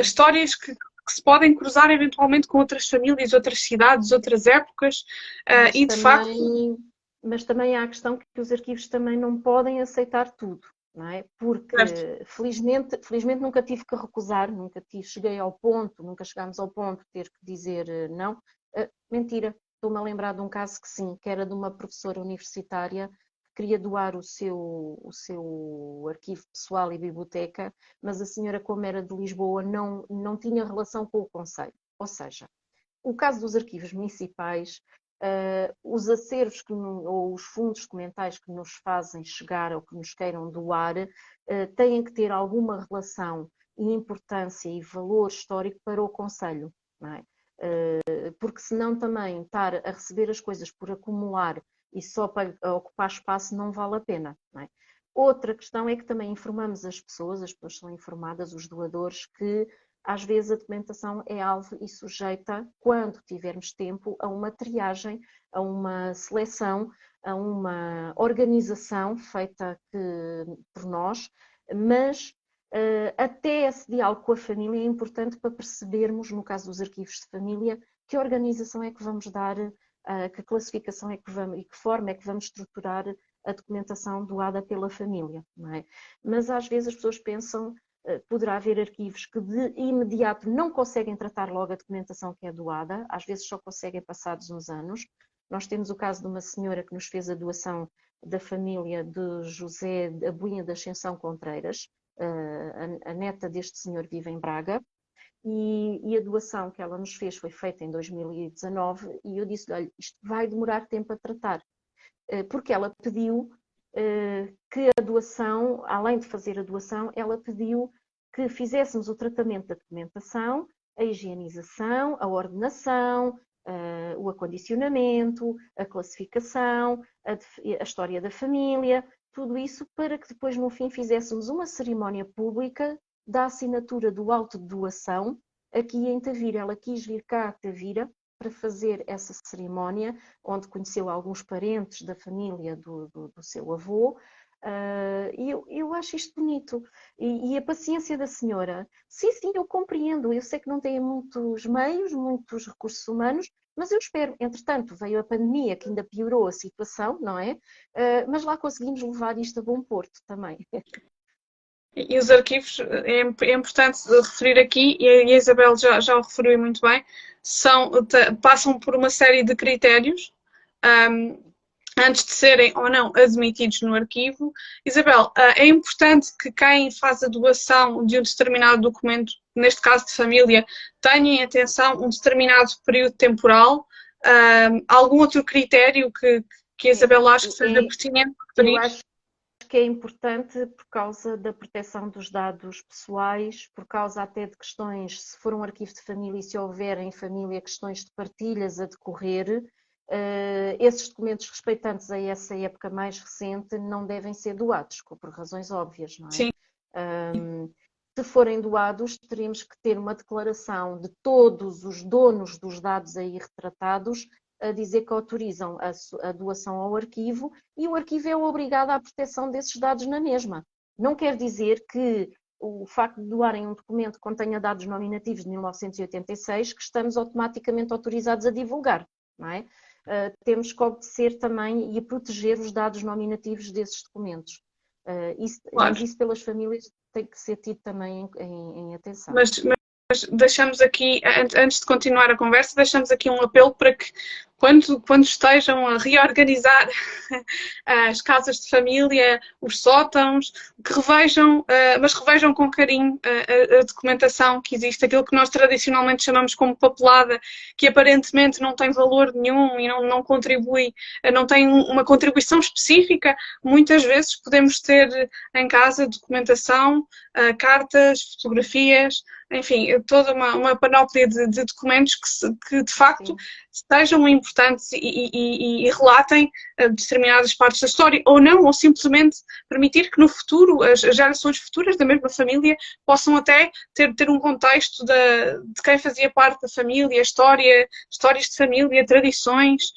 histórias que se podem cruzar eventualmente com outras famílias, outras cidades, outras épocas, e de facto... Mas também há a questão que os arquivos também não podem aceitar tudo, não é? Porque, felizmente nunca tive que recusar, cheguei ao ponto, nunca chegámos ao ponto de ter que dizer não. Mentira, estou-me a lembrar de um caso que sim, que era de uma professora universitária que queria doar o seu arquivo pessoal e biblioteca, mas a senhora, como era de Lisboa, não tinha relação com o concelho. Ou seja, o caso dos arquivos municipais, os acervos ou os fundos documentais que nos fazem chegar ou que nos queiram doar têm que ter alguma relação e importância e valor histórico para o concelho, não é? Porque senão também estar a receber as coisas por acumular e só para ocupar espaço não vale a pena, não é? Outra questão é que também informamos as pessoas são informadas, os doadores, que às vezes a documentação é alvo e sujeita, quando tivermos tempo, a uma triagem, a uma seleção, a uma organização feita por nós, mas até esse diálogo com a família é importante para percebermos, no caso dos arquivos de família, que organização é que vamos dar, que classificação é que vamos e que forma é que vamos estruturar a documentação doada pela família, não é? Mas às vezes as pessoas pensam, poderá haver arquivos que de imediato não conseguem tratar logo a documentação que é doada, às vezes só conseguem passados uns anos. Nós temos o caso de uma senhora que nos fez a doação da família de José Abunha da Ascensão Contreiras, a neta deste senhor vive em Braga, e a doação que ela nos fez foi feita em 2019, e eu disse-lhe, olha, isto vai demorar tempo a tratar, porque ela pediu que a doação, além de fazer a doação, ela pediu que fizéssemos o tratamento da documentação, a higienização, a ordenação, o acondicionamento, a classificação, a história da família, tudo isso para que depois no fim fizéssemos uma cerimónia pública da assinatura do auto de doação aqui em Tavira. Ela quis vir cá a Tavira para fazer essa cerimónia, onde conheceu alguns parentes da família do seu avô, e eu acho isto bonito. E a paciência da senhora, sim, eu compreendo, eu sei que não tem muitos meios, muitos recursos humanos, mas eu espero. Entretanto, veio a pandemia, que ainda piorou a situação, não é? Mas lá conseguimos levar isto a bom porto também. E os arquivos, é importante referir aqui, e a Isabel já o referiu muito bem, passam por uma série de critérios antes de serem ou não admitidos no arquivo. Isabel, é importante que quem faz a doação de um determinado documento, neste caso de família, tenha em atenção um determinado período temporal. Algum outro critério que a Isabel acha que seja pertinente referir? Eu acho que é importante por causa da proteção dos dados pessoais, por causa até de questões, se for um arquivo de família e se houver em família questões de partilhas a decorrer, esses documentos respeitantes a essa época mais recente não devem ser doados, por razões óbvias, não é? Sim. Se forem doados, teremos que ter uma declaração de todos os donos dos dados aí retratados a dizer que autorizam a doação ao arquivo, e o arquivo é obrigado à proteção desses dados na mesma. Não quer dizer que o facto de doarem um documento que contenha dados nominativos de 1986 que estamos automaticamente autorizados a divulgar, não é? Temos que obedecer também e a proteger os dados nominativos desses documentos. Claro. Mas isso pelas famílias tem que ser tido também em atenção. Mas deixamos aqui, antes de continuar a conversa, deixamos aqui um apelo para que quando estejam a reorganizar as casas de família, os sótãos, que revejam, mas revejam com carinho a documentação que existe, aquilo que nós tradicionalmente chamamos como papelada, que aparentemente não tem valor nenhum e não contribui, não tem uma contribuição específica. Muitas vezes podemos ter em casa documentação, cartas, fotografias, enfim, toda uma panóplia de documentos que de facto sejam importantes e relatem determinadas partes da história, ou não, ou simplesmente permitir que no futuro as gerações futuras da mesma família possam até ter um contexto de quem fazia parte da família, histórias de família, tradições,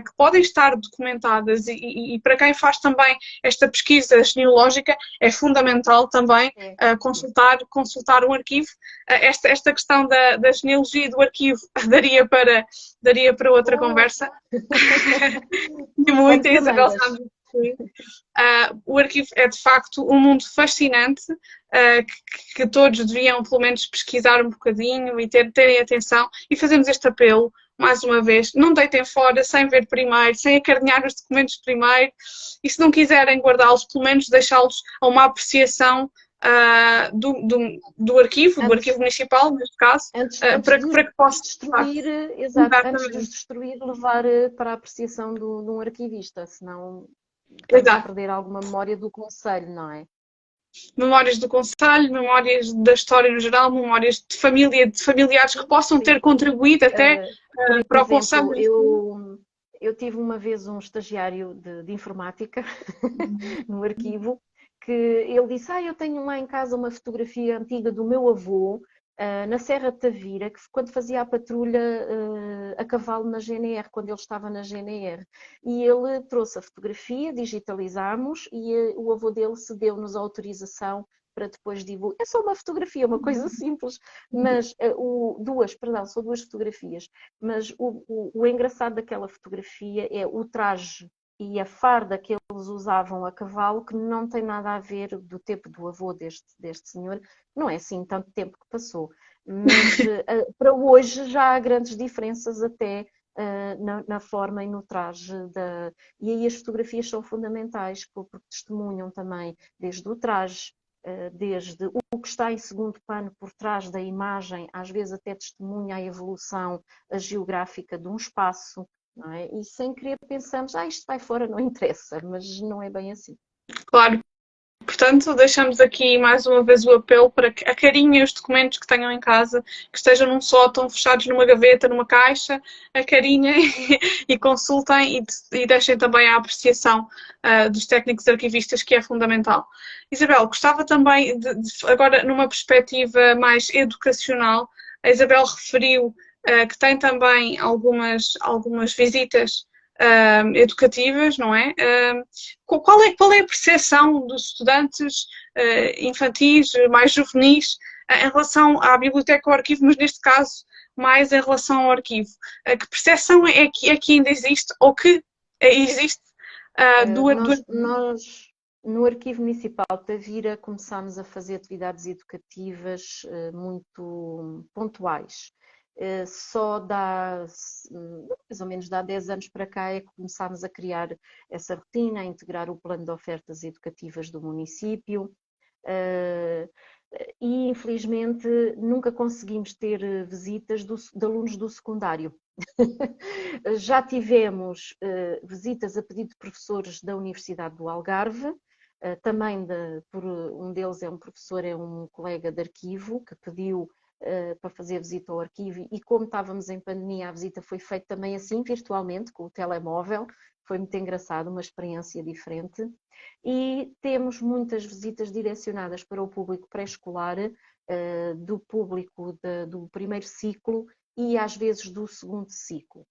que podem estar documentadas e para quem faz também esta pesquisa genealógica é fundamental também consultar um arquivo. Esta questão da genealogia e do arquivo daria para outra conversa. E muito, Isabel sabe. O arquivo é de facto um mundo fascinante que todos deviam pelo menos pesquisar um bocadinho e terem atenção, e fazemos este apelo mais uma vez: não deitem fora sem ver primeiro, sem acarinhar os documentos primeiro, e se não quiserem guardá-los, pelo menos deixá-los a uma apreciação do arquivo municipal, neste caso, para que possa destruir, antes de os destruir, levar para a apreciação de um arquivista, senão estamos a perder alguma memória do concelho, não é? Memórias do concelho, memórias da história no geral, memórias de família, de familiares que possam ter contribuído até para o concelho. Eu tive uma vez um estagiário de informática no arquivo, que ele disse: eu tenho lá em casa uma fotografia antiga do meu avô, na Serra de Tavira, que quando fazia a patrulha a cavalo na GNR, quando ele estava na GNR. E ele trouxe a fotografia, digitalizámos, e o avô dele cedeu-nos a autorização para depois divulgar. É só uma fotografia, uma coisa simples, mas são duas fotografias. Mas o engraçado daquela fotografia é o traje e a farda que eles usavam a cavalo, que não tem nada a ver do tempo do avô deste senhor. Não é assim tanto tempo que passou, mas para hoje já há grandes diferenças até na forma e no traje. E aí as fotografias são fundamentais, porque testemunham também desde o traje, desde o que está em segundo plano por trás da imagem, às vezes até testemunha a evolução geográfica de um espaço. Não é? E sem querer pensamos, isto vai fora, não interessa, mas não é bem assim. Claro. Portanto, deixamos aqui mais uma vez o apelo para que acarinhem os documentos que tenham em casa, que estejam num sótão, fechados numa gaveta, numa caixa, acarinhem e consultem e deixem também a apreciação dos técnicos arquivistas, que é fundamental. Isabel, gostava também, agora numa perspectiva mais educacional, a Isabel referiu que tem também algumas visitas educativas, não é? Qual é a percepção dos estudantes infantis, mais juvenis, em relação à biblioteca ou ao arquivo, mas neste caso mais em relação ao arquivo? Que percepção é que ainda existe, ou que existe Nós, no Arquivo Municipal de Tavira, começámos a fazer atividades educativas muito pontuais. Só mais ou menos há 10 anos para cá é que começámos a criar essa rotina, a integrar o plano de ofertas educativas do município, e infelizmente nunca conseguimos ter visitas de alunos do secundário. Já tivemos visitas a pedido de professores da Universidade do Algarve, também um deles é um professor, é um colega de arquivo, que pediu para fazer visita ao arquivo, e como estávamos em pandemia, a visita foi feita também assim, virtualmente, com o telemóvel. Foi muito engraçado, uma experiência diferente. E temos muitas visitas direcionadas para o público pré-escolar, do público do primeiro ciclo e às vezes do segundo ciclo.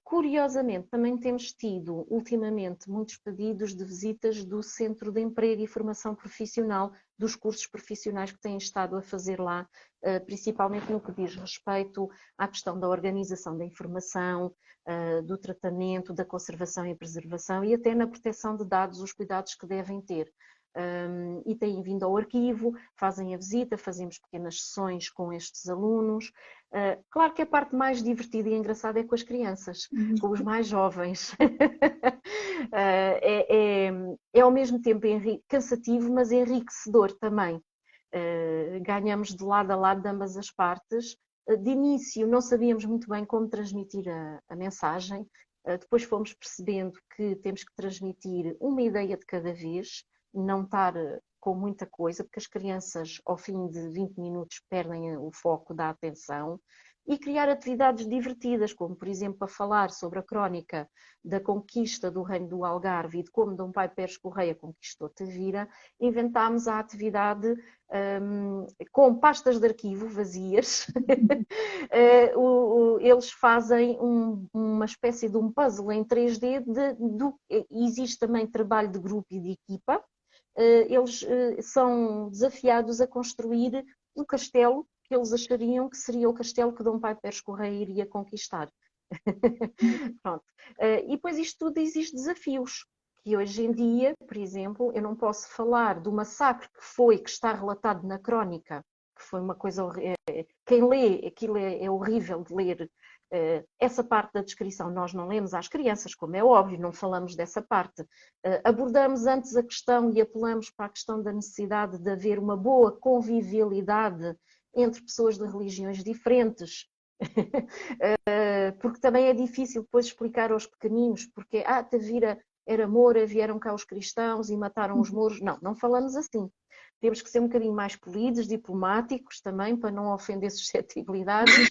Curiosamente, também temos tido ultimamente muitos pedidos de visitas do Centro de Emprego e Formação Profissional, dos cursos profissionais que têm estado a fazer lá, principalmente no que diz respeito à questão da organização da informação, do tratamento, da conservação e preservação, e até na proteção de dados, os cuidados que devem ter. e têm vindo ao arquivo, fazem a visita, fazemos pequenas sessões com estes alunos. Claro que a parte mais divertida e engraçada é com as crianças, com os mais jovens. É ao mesmo tempo cansativo, mas enriquecedor também. Ganhamos de lado a lado de ambas as partes. De início não sabíamos muito bem como transmitir a mensagem, depois fomos percebendo que temos que transmitir uma ideia de cada vez, não estar com muita coisa, porque as crianças ao fim de 20 minutos perdem o foco da atenção, e criar atividades divertidas, como por exemplo a falar sobre a crónica da conquista do Reino do Algarve e de como Dom Pai Pérez Correia conquistou Tavira. Inventámos a atividade com pastas de arquivo vazias. Eles fazem uma espécie de um puzzle em 3D, existe também trabalho de grupo e de equipa. Eles são desafiados a construir um castelo que eles achariam que seria o castelo que Dom Pai Pérez Correia iria conquistar. Pronto. E depois isto tudo existe desafios, que hoje em dia, por exemplo, eu não posso falar do massacre que está relatado na crónica, que foi uma coisa horrível. Quem lê, aquilo é horrível de ler. Essa parte da descrição nós não lemos às crianças, como é óbvio, não falamos dessa parte. Abordamos antes a questão e apelamos para a questão da necessidade de haver uma boa convivialidade entre pessoas de religiões diferentes, porque também é difícil depois explicar aos pequeninos, porque Tavira era moura, vieram cá os cristãos e mataram os mouros. Não falamos assim. Temos que ser um bocadinho mais polidos, diplomáticos também, para não ofender suscetibilidades,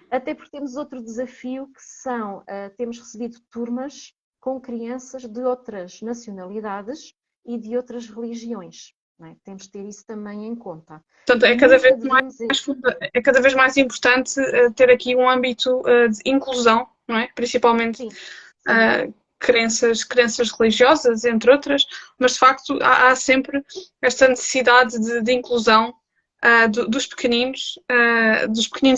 até porque temos outro desafio, que são, temos recebido turmas com crianças de outras nacionalidades e de outras religiões. Não é? Temos de ter isso também em conta. Portanto, é cada vez mais importante ter aqui um âmbito de inclusão, não é? Principalmente Sim. crenças religiosas, entre outras, mas de facto há sempre esta necessidade de inclusão dos pequeninos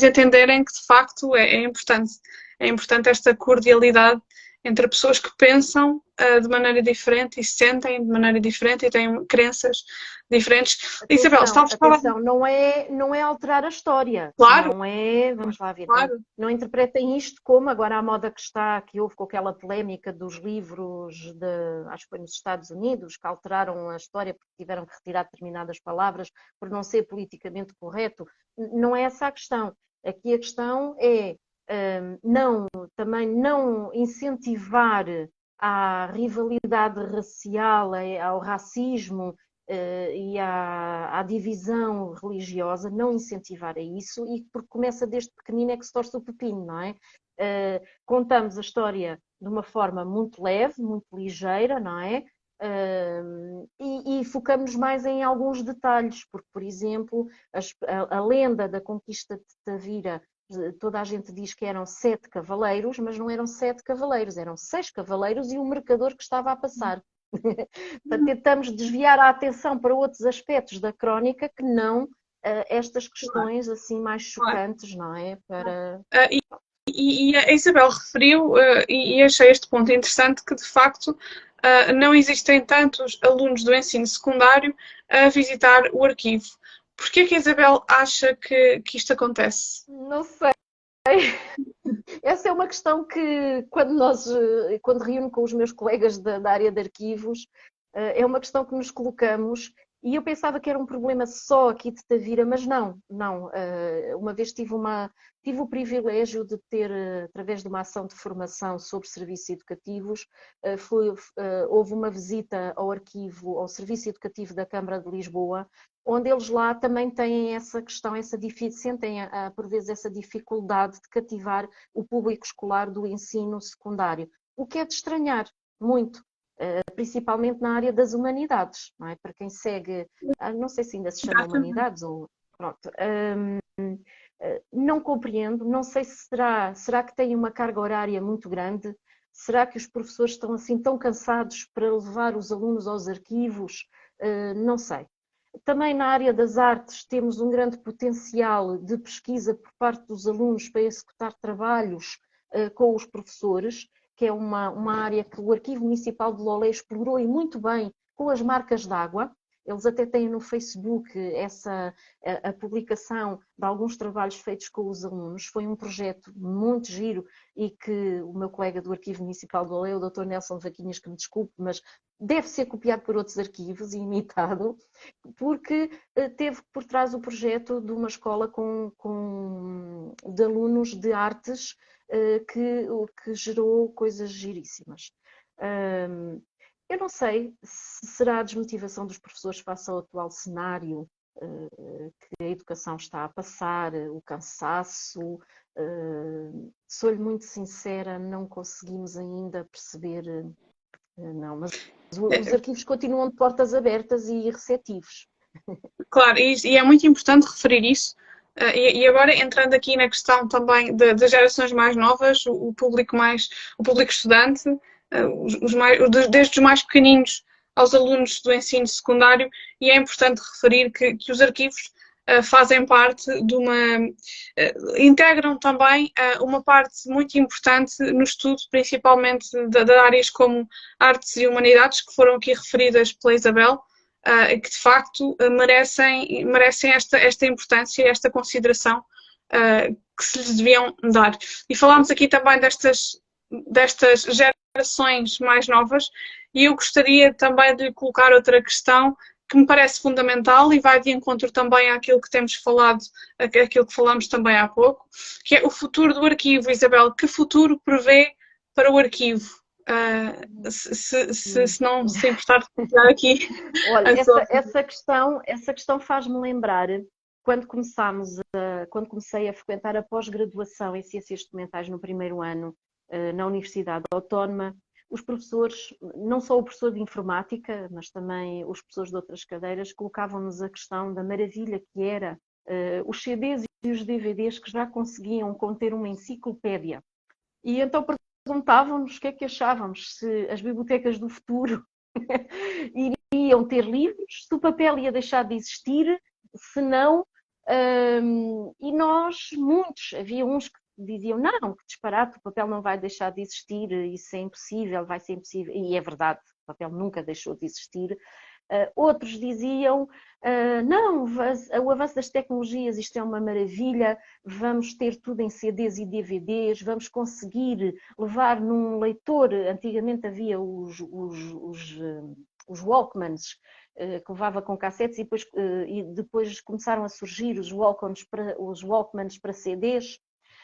entenderem que de facto é importante esta cordialidade entre pessoas que pensam de maneira diferente e sentem de maneira diferente e têm crenças diferentes. Isabel, estavas a falar... não é alterar a história. Claro. Não é, vamos lá ver, claro. Não interpretem isto como agora a moda que houve com aquela polémica dos livros acho que foi nos Estados Unidos, que alteraram a história porque tiveram que retirar determinadas palavras por não ser politicamente correto. Não é essa a questão. Aqui a questão é também não incentivar à rivalidade racial, ao racismo e à divisão religiosa, não incentivar a isso, e porque começa desde pequenino é que se torce o pepino, não é? Contamos a história de uma forma muito leve, muito ligeira, não é? E focamos mais em alguns detalhes, porque, por exemplo, a lenda da conquista de Tavira, toda a gente diz que eram 7 cavaleiros, mas não eram 7 cavaleiros, eram 6 cavaleiros e um mercador que estava a passar. Portanto, tentamos desviar a atenção para outros aspectos da crónica que não estas questões assim mais chocantes, não é? E a Isabel referiu, e achei este ponto interessante, que de facto não existem tantos alunos do ensino secundário a visitar o arquivo. Porquê que a Isabel acha que isto acontece? Não sei. Essa é uma questão que, quando reúno com os meus colegas da área de arquivos, é uma questão que nos colocamos, e eu pensava que era um problema só aqui de Tavira, mas não. Uma vez tive o privilégio de ter, através de uma ação de formação sobre serviços educativos, houve uma visita ao arquivo, ao Serviço Educativo da Câmara de Lisboa, onde eles lá também têm essa questão, sentem por vezes essa dificuldade de cativar o público escolar do ensino secundário, o que é de estranhar muito, principalmente na área das humanidades, não é? Para quem segue, não sei se ainda se chama humanidades ou pronto. Não compreendo, não sei se será que tem uma carga horária muito grande, será que os professores estão assim tão cansados para levar os alunos aos arquivos, não sei. Também na área das artes temos um grande potencial de pesquisa por parte dos alunos para executar trabalhos com os professores, que é uma área que o Arquivo Municipal de Lolé explorou e muito bem, com as marcas d'água. Eles até têm no Facebook a publicação de alguns trabalhos feitos com os alunos. Foi um projeto muito giro e que o meu colega do Arquivo Municipal do Além, o Dr. Nelson Vaquinhas, que me desculpe, mas deve ser copiado por outros arquivos e imitado, porque teve por trás o projeto de uma escola de alunos de artes que gerou coisas giríssimas. Eu não sei se será a desmotivação dos professores face ao atual cenário que a educação está a passar, o cansaço. Sou-lhe muito sincera, não conseguimos ainda perceber, não, mas os arquivos continuam de portas abertas e receptivos. Claro, e é muito importante referir isso. E agora, entrando aqui na questão também das gerações mais novas, o público estudante, desde os mais pequeninos aos alunos do ensino secundário, e é importante referir que os arquivos fazem parte integram também uma parte muito importante no estudo, principalmente de áreas como artes e humanidades, que foram aqui referidas pela Isabel, que de facto merecem esta importância, esta consideração que se lhes deviam dar. E falámos aqui também destas gerações mais novas, e eu gostaria também de colocar outra questão que me parece fundamental e vai de encontro também àquilo que temos falado, àquilo que falámos também há pouco, que é o futuro do arquivo. Isabel, que futuro prevê para o arquivo? Se não se importar de colocar aqui. Olha, essa questão faz-me lembrar quando comecei a frequentar a pós-graduação em Ciências Documentais no primeiro ano na Universidade Autónoma. Os professores, não só o professor de informática, mas também os professores de outras cadeiras, colocavam-nos a questão da maravilha que era os CDs e os DVDs que já conseguiam conter uma enciclopédia. E então perguntavam-nos o que é que achávamos, se as bibliotecas do futuro iriam ter livros, se o papel ia deixar de existir, se não. E nós, muitos, havia uns que diziam, não, que disparate, o papel não vai deixar de existir, isso é impossível, vai ser impossível. E é verdade, o papel nunca deixou de existir. Outros diziam, não, o avanço das tecnologias, isto é uma maravilha, vamos ter tudo em CDs e DVDs, vamos conseguir levar num leitor, antigamente havia os Walkmans, que levava com cassetes e depois começaram a surgir os Walkmans para CDs.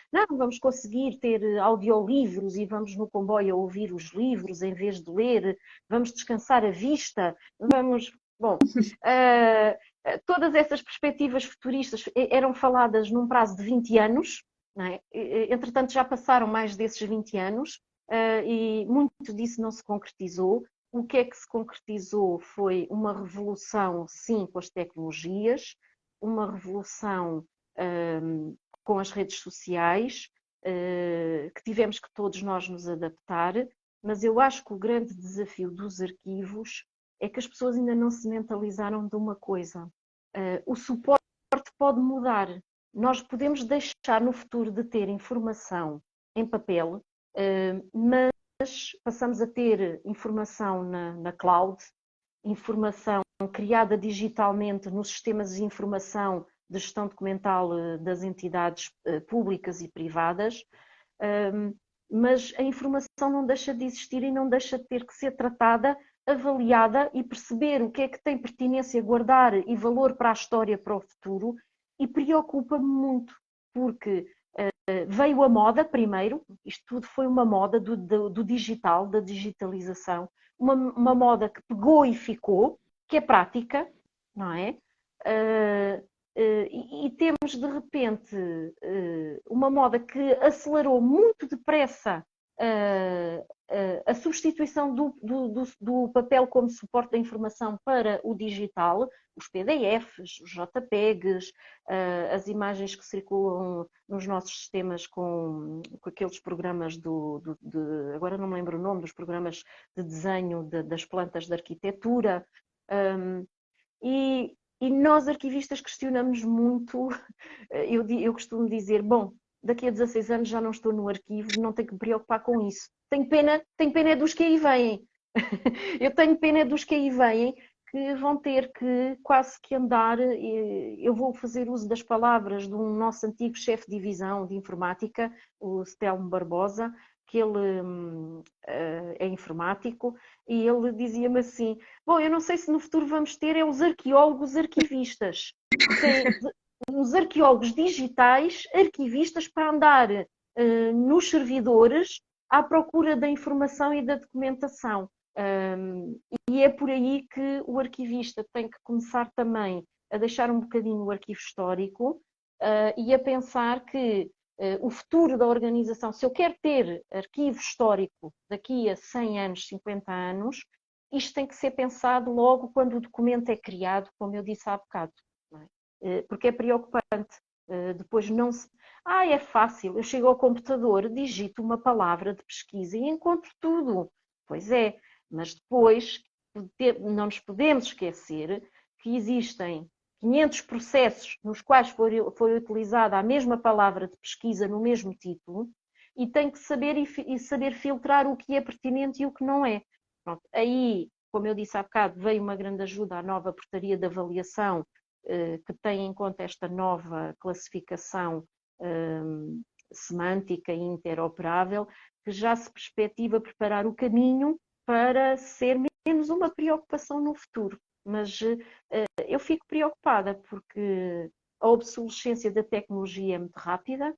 Não, vamos conseguir ter audiolivros e vamos no comboio a ouvir os livros em vez de ler, vamos descansar a vista, Bom, todas essas perspectivas futuristas eram faladas num prazo de 20 anos, não é? Entretanto já passaram mais desses 20 anos e muito disso não se concretizou. O que é que se concretizou foi uma revolução, sim, com as tecnologias, uma revolução com as redes sociais, que tivemos que todos nós nos adaptar, mas eu acho que o grande desafio dos arquivos é que as pessoas ainda não se mentalizaram de uma coisa. O suporte pode mudar. Nós podemos deixar no futuro de ter informação em papel, mas passamos a ter informação na cloud, informação criada digitalmente nos sistemas de informação de gestão documental das entidades públicas e privadas, mas a informação não deixa de existir e não deixa de ter que ser tratada, avaliada e perceber o que é que tem pertinência guardar e valor para a história, para o futuro, e preocupa-me muito, porque veio a moda primeiro, isto tudo foi uma moda do digital, da digitalização, uma moda que pegou e ficou, que é prática, não é? E temos de repente uma moda que acelerou muito depressa a substituição do papel como suporte da informação para o digital, os PDFs, os JPEGs, as imagens que circulam nos nossos sistemas com aqueles programas agora não me lembro o nome, dos programas de desenho das plantas de arquitetura. E nós, arquivistas, questionamos muito. Eu costumo dizer, bom, daqui a 16 anos já não estou no arquivo, não tenho que me preocupar com isso. Tenho pena dos que aí vêm, Eu tenho pena dos que aí vêm, que vão ter que quase que andar. Eu vou fazer uso das palavras de um nosso antigo chefe de divisão de informática, o Stelmo Barbosa, que ele é informático, e ele dizia-me assim: bom, eu não sei se no futuro vamos ter os arqueólogos arquivistas. Os arqueólogos digitais arquivistas para andar nos servidores à procura da informação e da documentação. E é por aí que o arquivista tem que começar também a deixar um bocadinho o arquivo histórico e a pensar que o futuro da organização, se eu quero ter arquivo histórico daqui a 100 anos, 50 anos, isto tem que ser pensado logo quando o documento é criado, como eu disse há bocado. Não é? Porque é preocupante. Depois não se... é fácil, eu chego ao computador, digito uma palavra de pesquisa e encontro tudo. Pois é, mas depois não nos podemos esquecer que existem 500 processos nos quais foi utilizada a mesma palavra de pesquisa no mesmo título e tem que saber saber filtrar o que é pertinente e o que não é. Pronto, aí, como eu disse há bocado, veio uma grande ajuda à nova portaria de avaliação que tem em conta esta nova classificação semântica e interoperável, que já se perspectiva preparar o caminho para ser menos uma preocupação no futuro. Mas eu fico preocupada porque a obsolescência da tecnologia é muito rápida.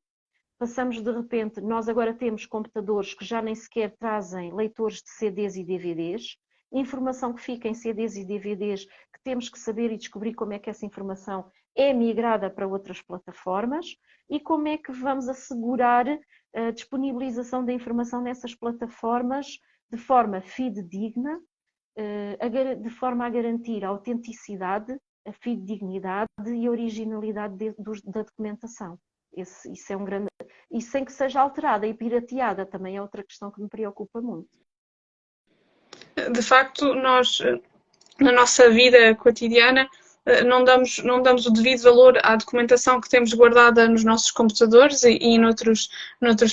Passamos de repente, nós agora temos computadores que já nem sequer trazem leitores de CDs e DVDs, informação que fica em CDs e DVDs que temos que saber e descobrir como é que essa informação é migrada para outras plataformas e como é que vamos assegurar a disponibilização da informação nessas plataformas de forma fidedigna, de forma a garantir a autenticidade, a fidedignidade e a originalidade da documentação. Isso é um grande... E sem que seja alterada e pirateada, também é outra questão que me preocupa muito. De facto, nós, na nossa vida cotidiana, não damos o devido valor à documentação que temos guardada nos nossos computadores e noutros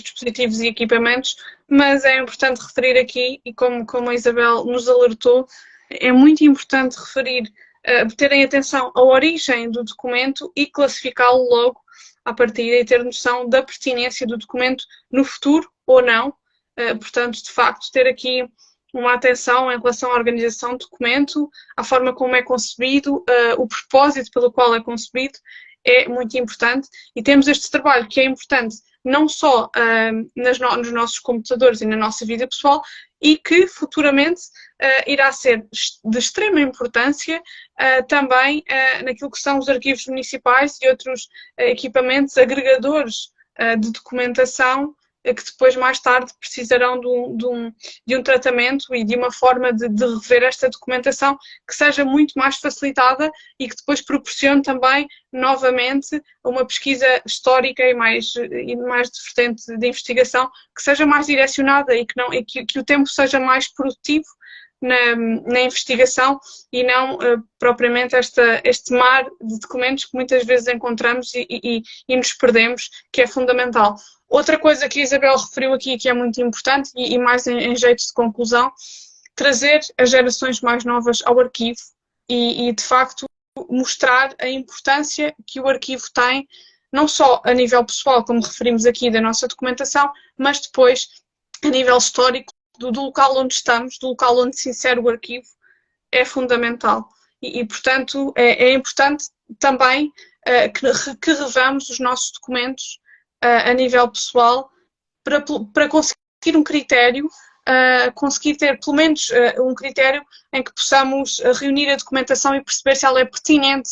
dispositivos e equipamentos, mas é importante referir aqui, e como a Isabel nos alertou, é muito importante referir, terem atenção à origem do documento e classificá-lo logo à partida e ter noção da pertinência do documento no futuro ou não. Portanto, de facto, ter aqui uma atenção em relação à organização do documento, à forma como é concebido, o propósito pelo qual é concebido, é muito importante. E temos este trabalho que é importante não só nos nossos computadores e na nossa vida pessoal, e que futuramente irá ser de extrema importância também naquilo que são os arquivos municipais e outros equipamentos agregadores de documentação que depois, mais tarde, precisarão de um tratamento e de uma forma de rever esta documentação que seja muito mais facilitada e que depois proporcione também, novamente, uma pesquisa histórica e mais de vertente de investigação que seja mais direcionada e que o tempo seja mais produtivo na investigação e não propriamente este mar de documentos que muitas vezes encontramos e nos perdemos, que é fundamental. Outra coisa que a Isabel referiu aqui que é muito importante e mais em jeito de conclusão, trazer as gerações mais novas ao arquivo e de facto mostrar a importância que o arquivo tem, não só a nível pessoal, como referimos aqui da nossa documentação, mas depois a nível histórico do local onde estamos, do local onde se insere o arquivo, é fundamental. Portanto, é importante também que revamos os nossos documentos a nível pessoal para conseguir um critério, conseguir ter pelo menos um critério em que possamos reunir a documentação e perceber se ela é pertinente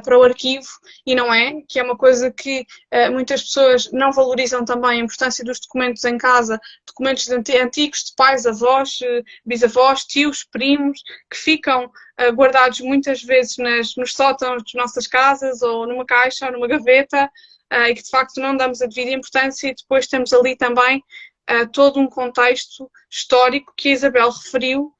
para o arquivo e não é, que é uma coisa que muitas pessoas não valorizam também a importância dos documentos em casa, documentos antigos de pais, avós, bisavós, tios, primos, que ficam guardados muitas vezes nos sótãos das nossas casas ou numa caixa ou numa gaveta e que de facto não damos a devida importância e depois temos ali também todo um contexto histórico que a Isabel referiu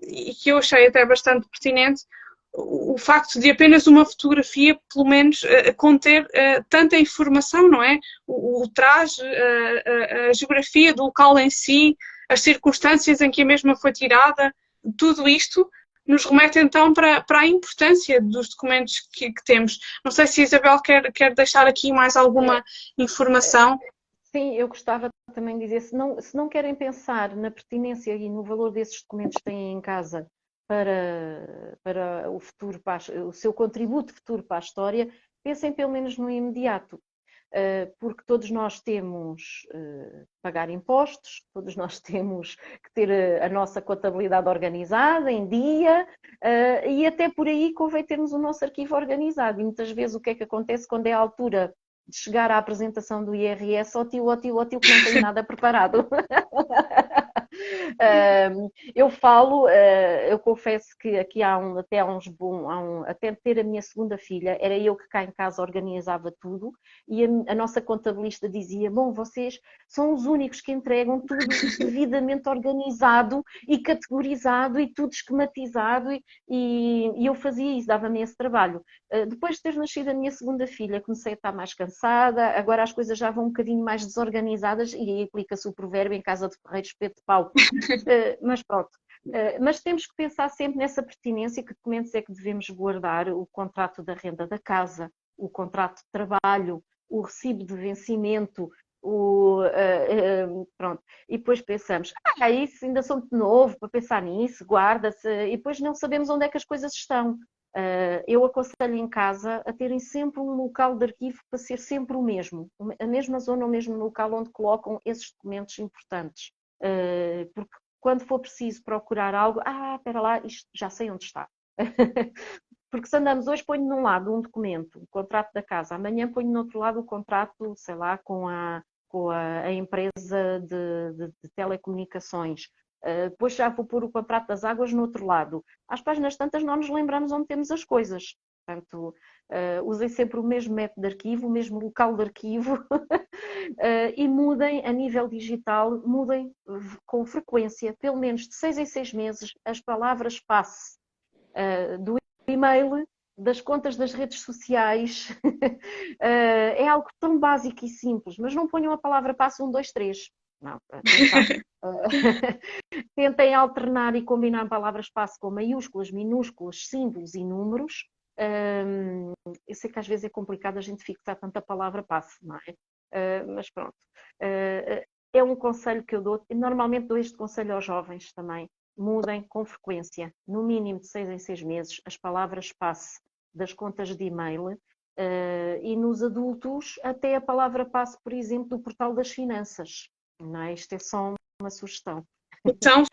e que eu achei até bastante pertinente, o facto de apenas uma fotografia, pelo menos, conter tanta informação, não é? O traje, a geografia do local em si, as circunstâncias em que a mesma foi tirada, tudo isto nos remete então para a importância dos documentos que temos. Não sei se a Isabel quer deixar aqui mais alguma informação. Sim, eu gostava também de dizer, se não querem pensar na pertinência e no valor desses documentos que têm em casa para o futuro, o seu contributo futuro para a história, pensem pelo menos no imediato. Porque todos nós temos pagar impostos, todos nós temos que ter a nossa contabilidade organizada, em dia, e até por aí convém termos o nosso arquivo organizado. E muitas vezes o que é que acontece quando é a altura de chegar à apresentação do IRS, ó tio, que não tem nada preparado. Eu confesso que aqui até ter a minha segunda filha, era eu que cá em casa organizava tudo e a nossa contabilista dizia, bom, vocês são os únicos que entregam tudo devidamente organizado e categorizado e tudo esquematizado e eu fazia isso, dava-me esse trabalho. Depois de ter nascido a minha segunda filha, comecei a estar mais cansada, agora as coisas já vão um bocadinho mais desorganizadas e aí aplica-se o provérbio em casa de ferreiro, espeto de pau. Mas pronto. Mas temos que pensar sempre nessa pertinência, que documentos é que devemos guardar, o contrato da renda da casa, o contrato de trabalho, o recibo de vencimento, pronto. E depois pensamos, isso ainda sou muito novo para pensar nisso, guarda-se, e depois não sabemos onde é que as coisas estão. Eu aconselho em casa a terem sempre um local de arquivo para ser sempre o mesmo, a mesma zona, o mesmo local onde colocam esses documentos importantes. Porque quando for preciso procurar algo, espera lá, isto já sei onde está. Porque se andamos hoje, ponho num lado um documento, o contrato da casa, amanhã ponho no outro lado o contrato, sei lá, com a empresa de telecomunicações. Depois já vou pôr o contrato das águas no outro lado. Às páginas tantas não nos lembramos onde temos as coisas. Portanto, usem sempre o mesmo método de arquivo, o mesmo local de arquivo e mudem a nível digital, mudem com frequência, pelo menos de 6 em 6 meses, as palavras-passe do e-mail, das contas das redes sociais. É algo tão básico e simples, mas não ponham a palavra passe 1, 2, 3. Não, tentem alternar e combinar palavras-passe com maiúsculas, minúsculas, símbolos e números. Eu sei que às vezes é complicado a gente fixar tanta palavra-passe, não é? Mas pronto. É um conselho que eu dou, e normalmente dou este conselho aos jovens também. Mudem com frequência, no mínimo de 6 em 6 meses, as palavras-passe das contas de e-mail e nos adultos até a palavra-passe, por exemplo, do portal das finanças. Não é? Isto é só uma sugestão. Então,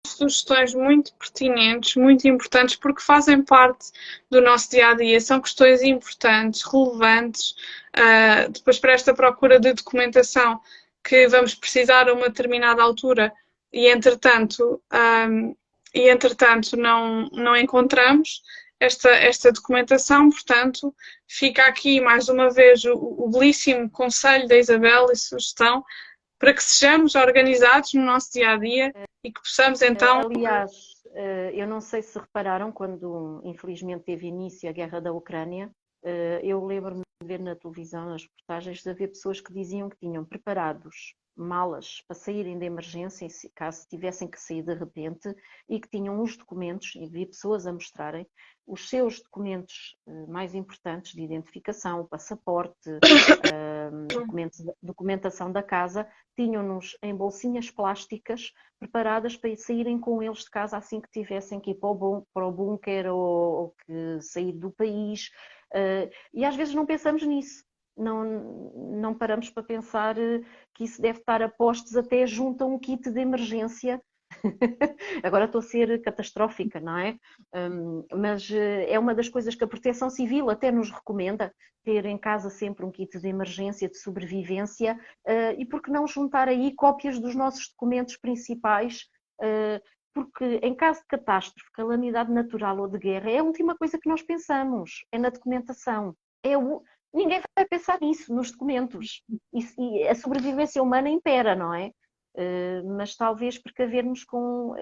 sugestões muito pertinentes, muito importantes, porque fazem parte do nosso dia-a-dia, são questões importantes, relevantes, depois para esta procura de documentação que vamos precisar a uma determinada altura e entretanto não encontramos esta documentação, portanto fica aqui mais uma vez o belíssimo conselho da Isabel e sugestão para que sejamos organizados no nosso dia-a-dia e que possamos então... Aliás, eu não sei se repararam, quando infelizmente teve início a guerra da Ucrânia, eu lembro-me de ver na televisão, nas reportagens, de haver pessoas que diziam que tinham preparados malas para saírem de emergência, caso tivessem que sair de repente, e que tinham os documentos, e vi pessoas a mostrarem, os seus documentos mais importantes de identificação, o passaporte, documentação da casa, tinham-nos em bolsinhas plásticas preparadas para saírem com eles de casa assim que tivessem que ir para o bunker ou que sair do país. E às vezes não pensamos nisso. Não paramos para pensar que isso deve estar a postos até junto a um kit de emergência. Agora estou a ser catastrófica, não é? Mas é uma das coisas que a Proteção Civil até nos recomenda, ter em casa sempre um kit de emergência, de sobrevivência, e por que não juntar aí cópias dos nossos documentos principais, porque em caso de catástrofe, calamidade natural ou de guerra, é a última coisa que nós pensamos, é na documentação. Ninguém vai pensar nisso, nos documentos. E a sobrevivência humana impera, não é? Mas talvez precavermos com...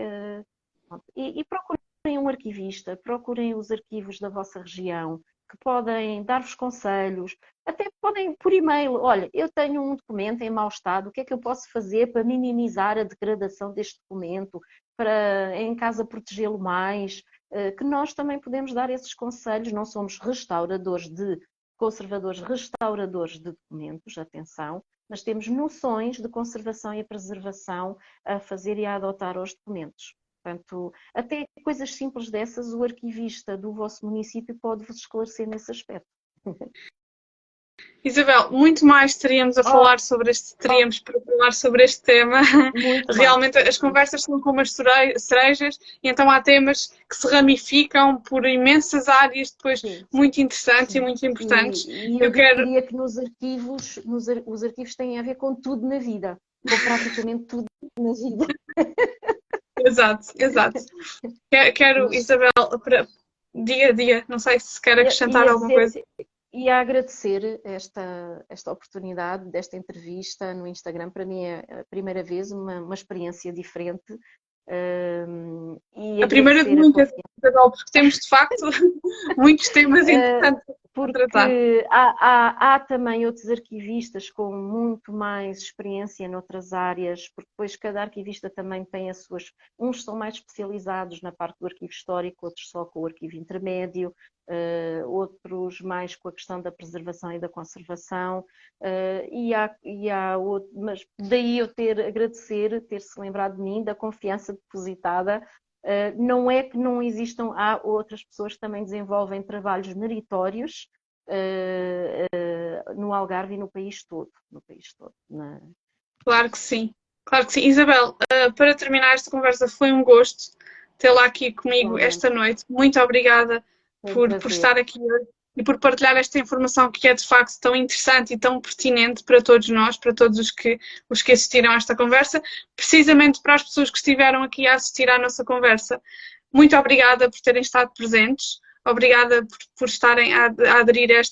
E procurem um arquivista, procurem os arquivos da vossa região, que podem dar-vos conselhos, até podem por e-mail. Olha, eu tenho um documento em mau estado, o que é que eu posso fazer para minimizar a degradação deste documento, para em casa protegê-lo mais? Que nós também podemos dar esses conselhos, não somos conservadores restauradores de documentos, atenção, mas temos noções de conservação e preservação a fazer e a adotar aos documentos. Portanto, até coisas simples dessas, o arquivista do vosso município pode-vos esclarecer nesse aspecto. Isabel, muito mais teríamos a falar sobre teríamos para falar sobre este tema. Realmente as conversas são como as cerejas e então há temas que se ramificam por imensas áreas depois muito interessantes e muito importantes. E eu diria que nos arquivos, os arquivos têm a ver com tudo na vida, com praticamente tudo na vida. Exato. Quero, Isabel, diga, não sei se quer acrescentar alguma coisa. E a agradecer esta oportunidade, desta entrevista no Instagram. Para mim é a primeira vez, uma experiência diferente. A primeira de muitas, porque temos de facto muitos temas interessantes. Porque há também outros arquivistas com muito mais experiência noutras áreas, porque depois cada arquivista também tem as suas... Uns são mais especializados na parte do arquivo histórico, outros só com o arquivo intermédio, outros mais com a questão da preservação e da conservação, mas daí eu ter-se lembrado de mim, da confiança depositada. Não é que não existam, há outras pessoas que também desenvolvem trabalhos meritórios no Algarve e no país todo. Claro que sim. Isabel, para terminar esta conversa, foi um gosto tê-la aqui comigo esta noite. Muito obrigada por estar aqui hoje e por partilhar esta informação que é de facto tão interessante e tão pertinente para todos nós, para todos os que assistiram a esta conversa, precisamente para as pessoas que estiveram aqui a assistir à nossa conversa. Muito obrigada por terem estado presentes, obrigada por estarem a aderir a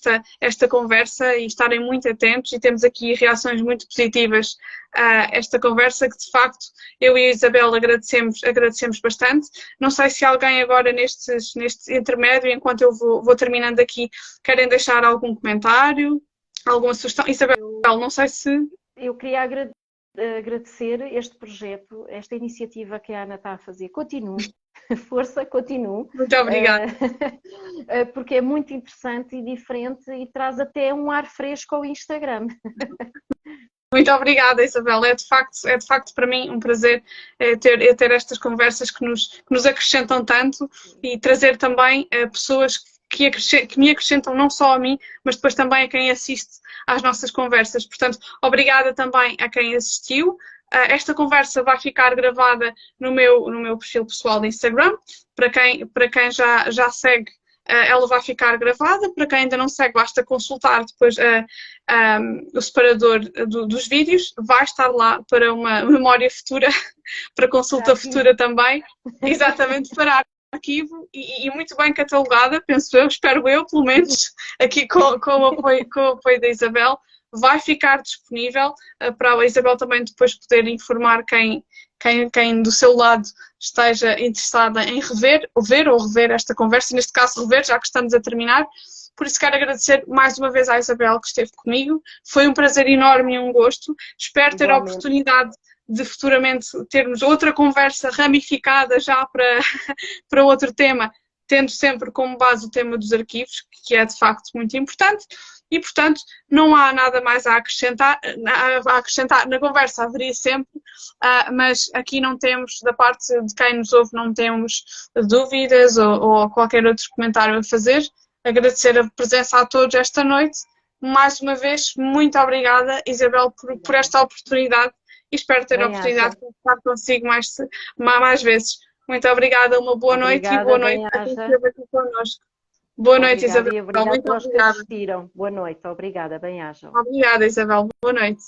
esta conversa e estarem muito atentos, e temos aqui reações muito positivas a esta conversa que de facto eu e a Isabel agradecemos bastante. Não sei se alguém agora neste intermédio, enquanto eu vou terminando aqui, querem deixar algum comentário, alguma sugestão. Isabel, não sei se... Eu queria agradecer este projeto, esta iniciativa que a Ana está a fazer. Continue. Força, continue. Muito obrigada. Porque é muito interessante e diferente e traz até um ar fresco ao Instagram. Muito obrigada, Isabel. É de facto para mim um prazer ter estas conversas que nos acrescentam tanto e trazer também pessoas que me acrescentam não só a mim, mas depois também a quem assiste às nossas conversas. Portanto, obrigada também a quem assistiu. Esta conversa vai ficar gravada no meu perfil pessoal de Instagram. Para quem já segue, ela vai ficar gravada. Para quem ainda não segue, basta consultar depois o separador dos vídeos. Vai estar lá para uma memória futura, para consulta futura também. Exatamente, para arquivo e muito bem catalogada, penso eu, espero eu, pelo menos, aqui com o apoio da Isabel. Vai ficar disponível para a Isabel também depois poder informar quem do seu lado esteja interessada em ver ou rever esta conversa, neste caso rever, já que estamos a terminar. Por isso quero agradecer mais uma vez à Isabel que esteve comigo. Foi um prazer enorme e um gosto. Espero ter a oportunidade de futuramente termos outra conversa ramificada já para outro tema, tendo sempre como base o tema dos arquivos, que é de facto muito importante. E, portanto, não há nada mais a acrescentar. Na conversa haveria sempre, mas aqui não temos, da parte de quem nos ouve, não temos dúvidas ou qualquer outro comentário a fazer. Agradecer a presença a todos esta noite. Mais uma vez, muito obrigada, Isabel, por esta oportunidade e espero ter a oportunidade de estar consigo mais vezes. Muito obrigada, uma boa noite e boa noite a quem esteve aqui connosco. Boa noite, Isabel. Muito obrigada. Boa noite, obrigada, bem-aja. Obrigada, Isabel. Boa noite.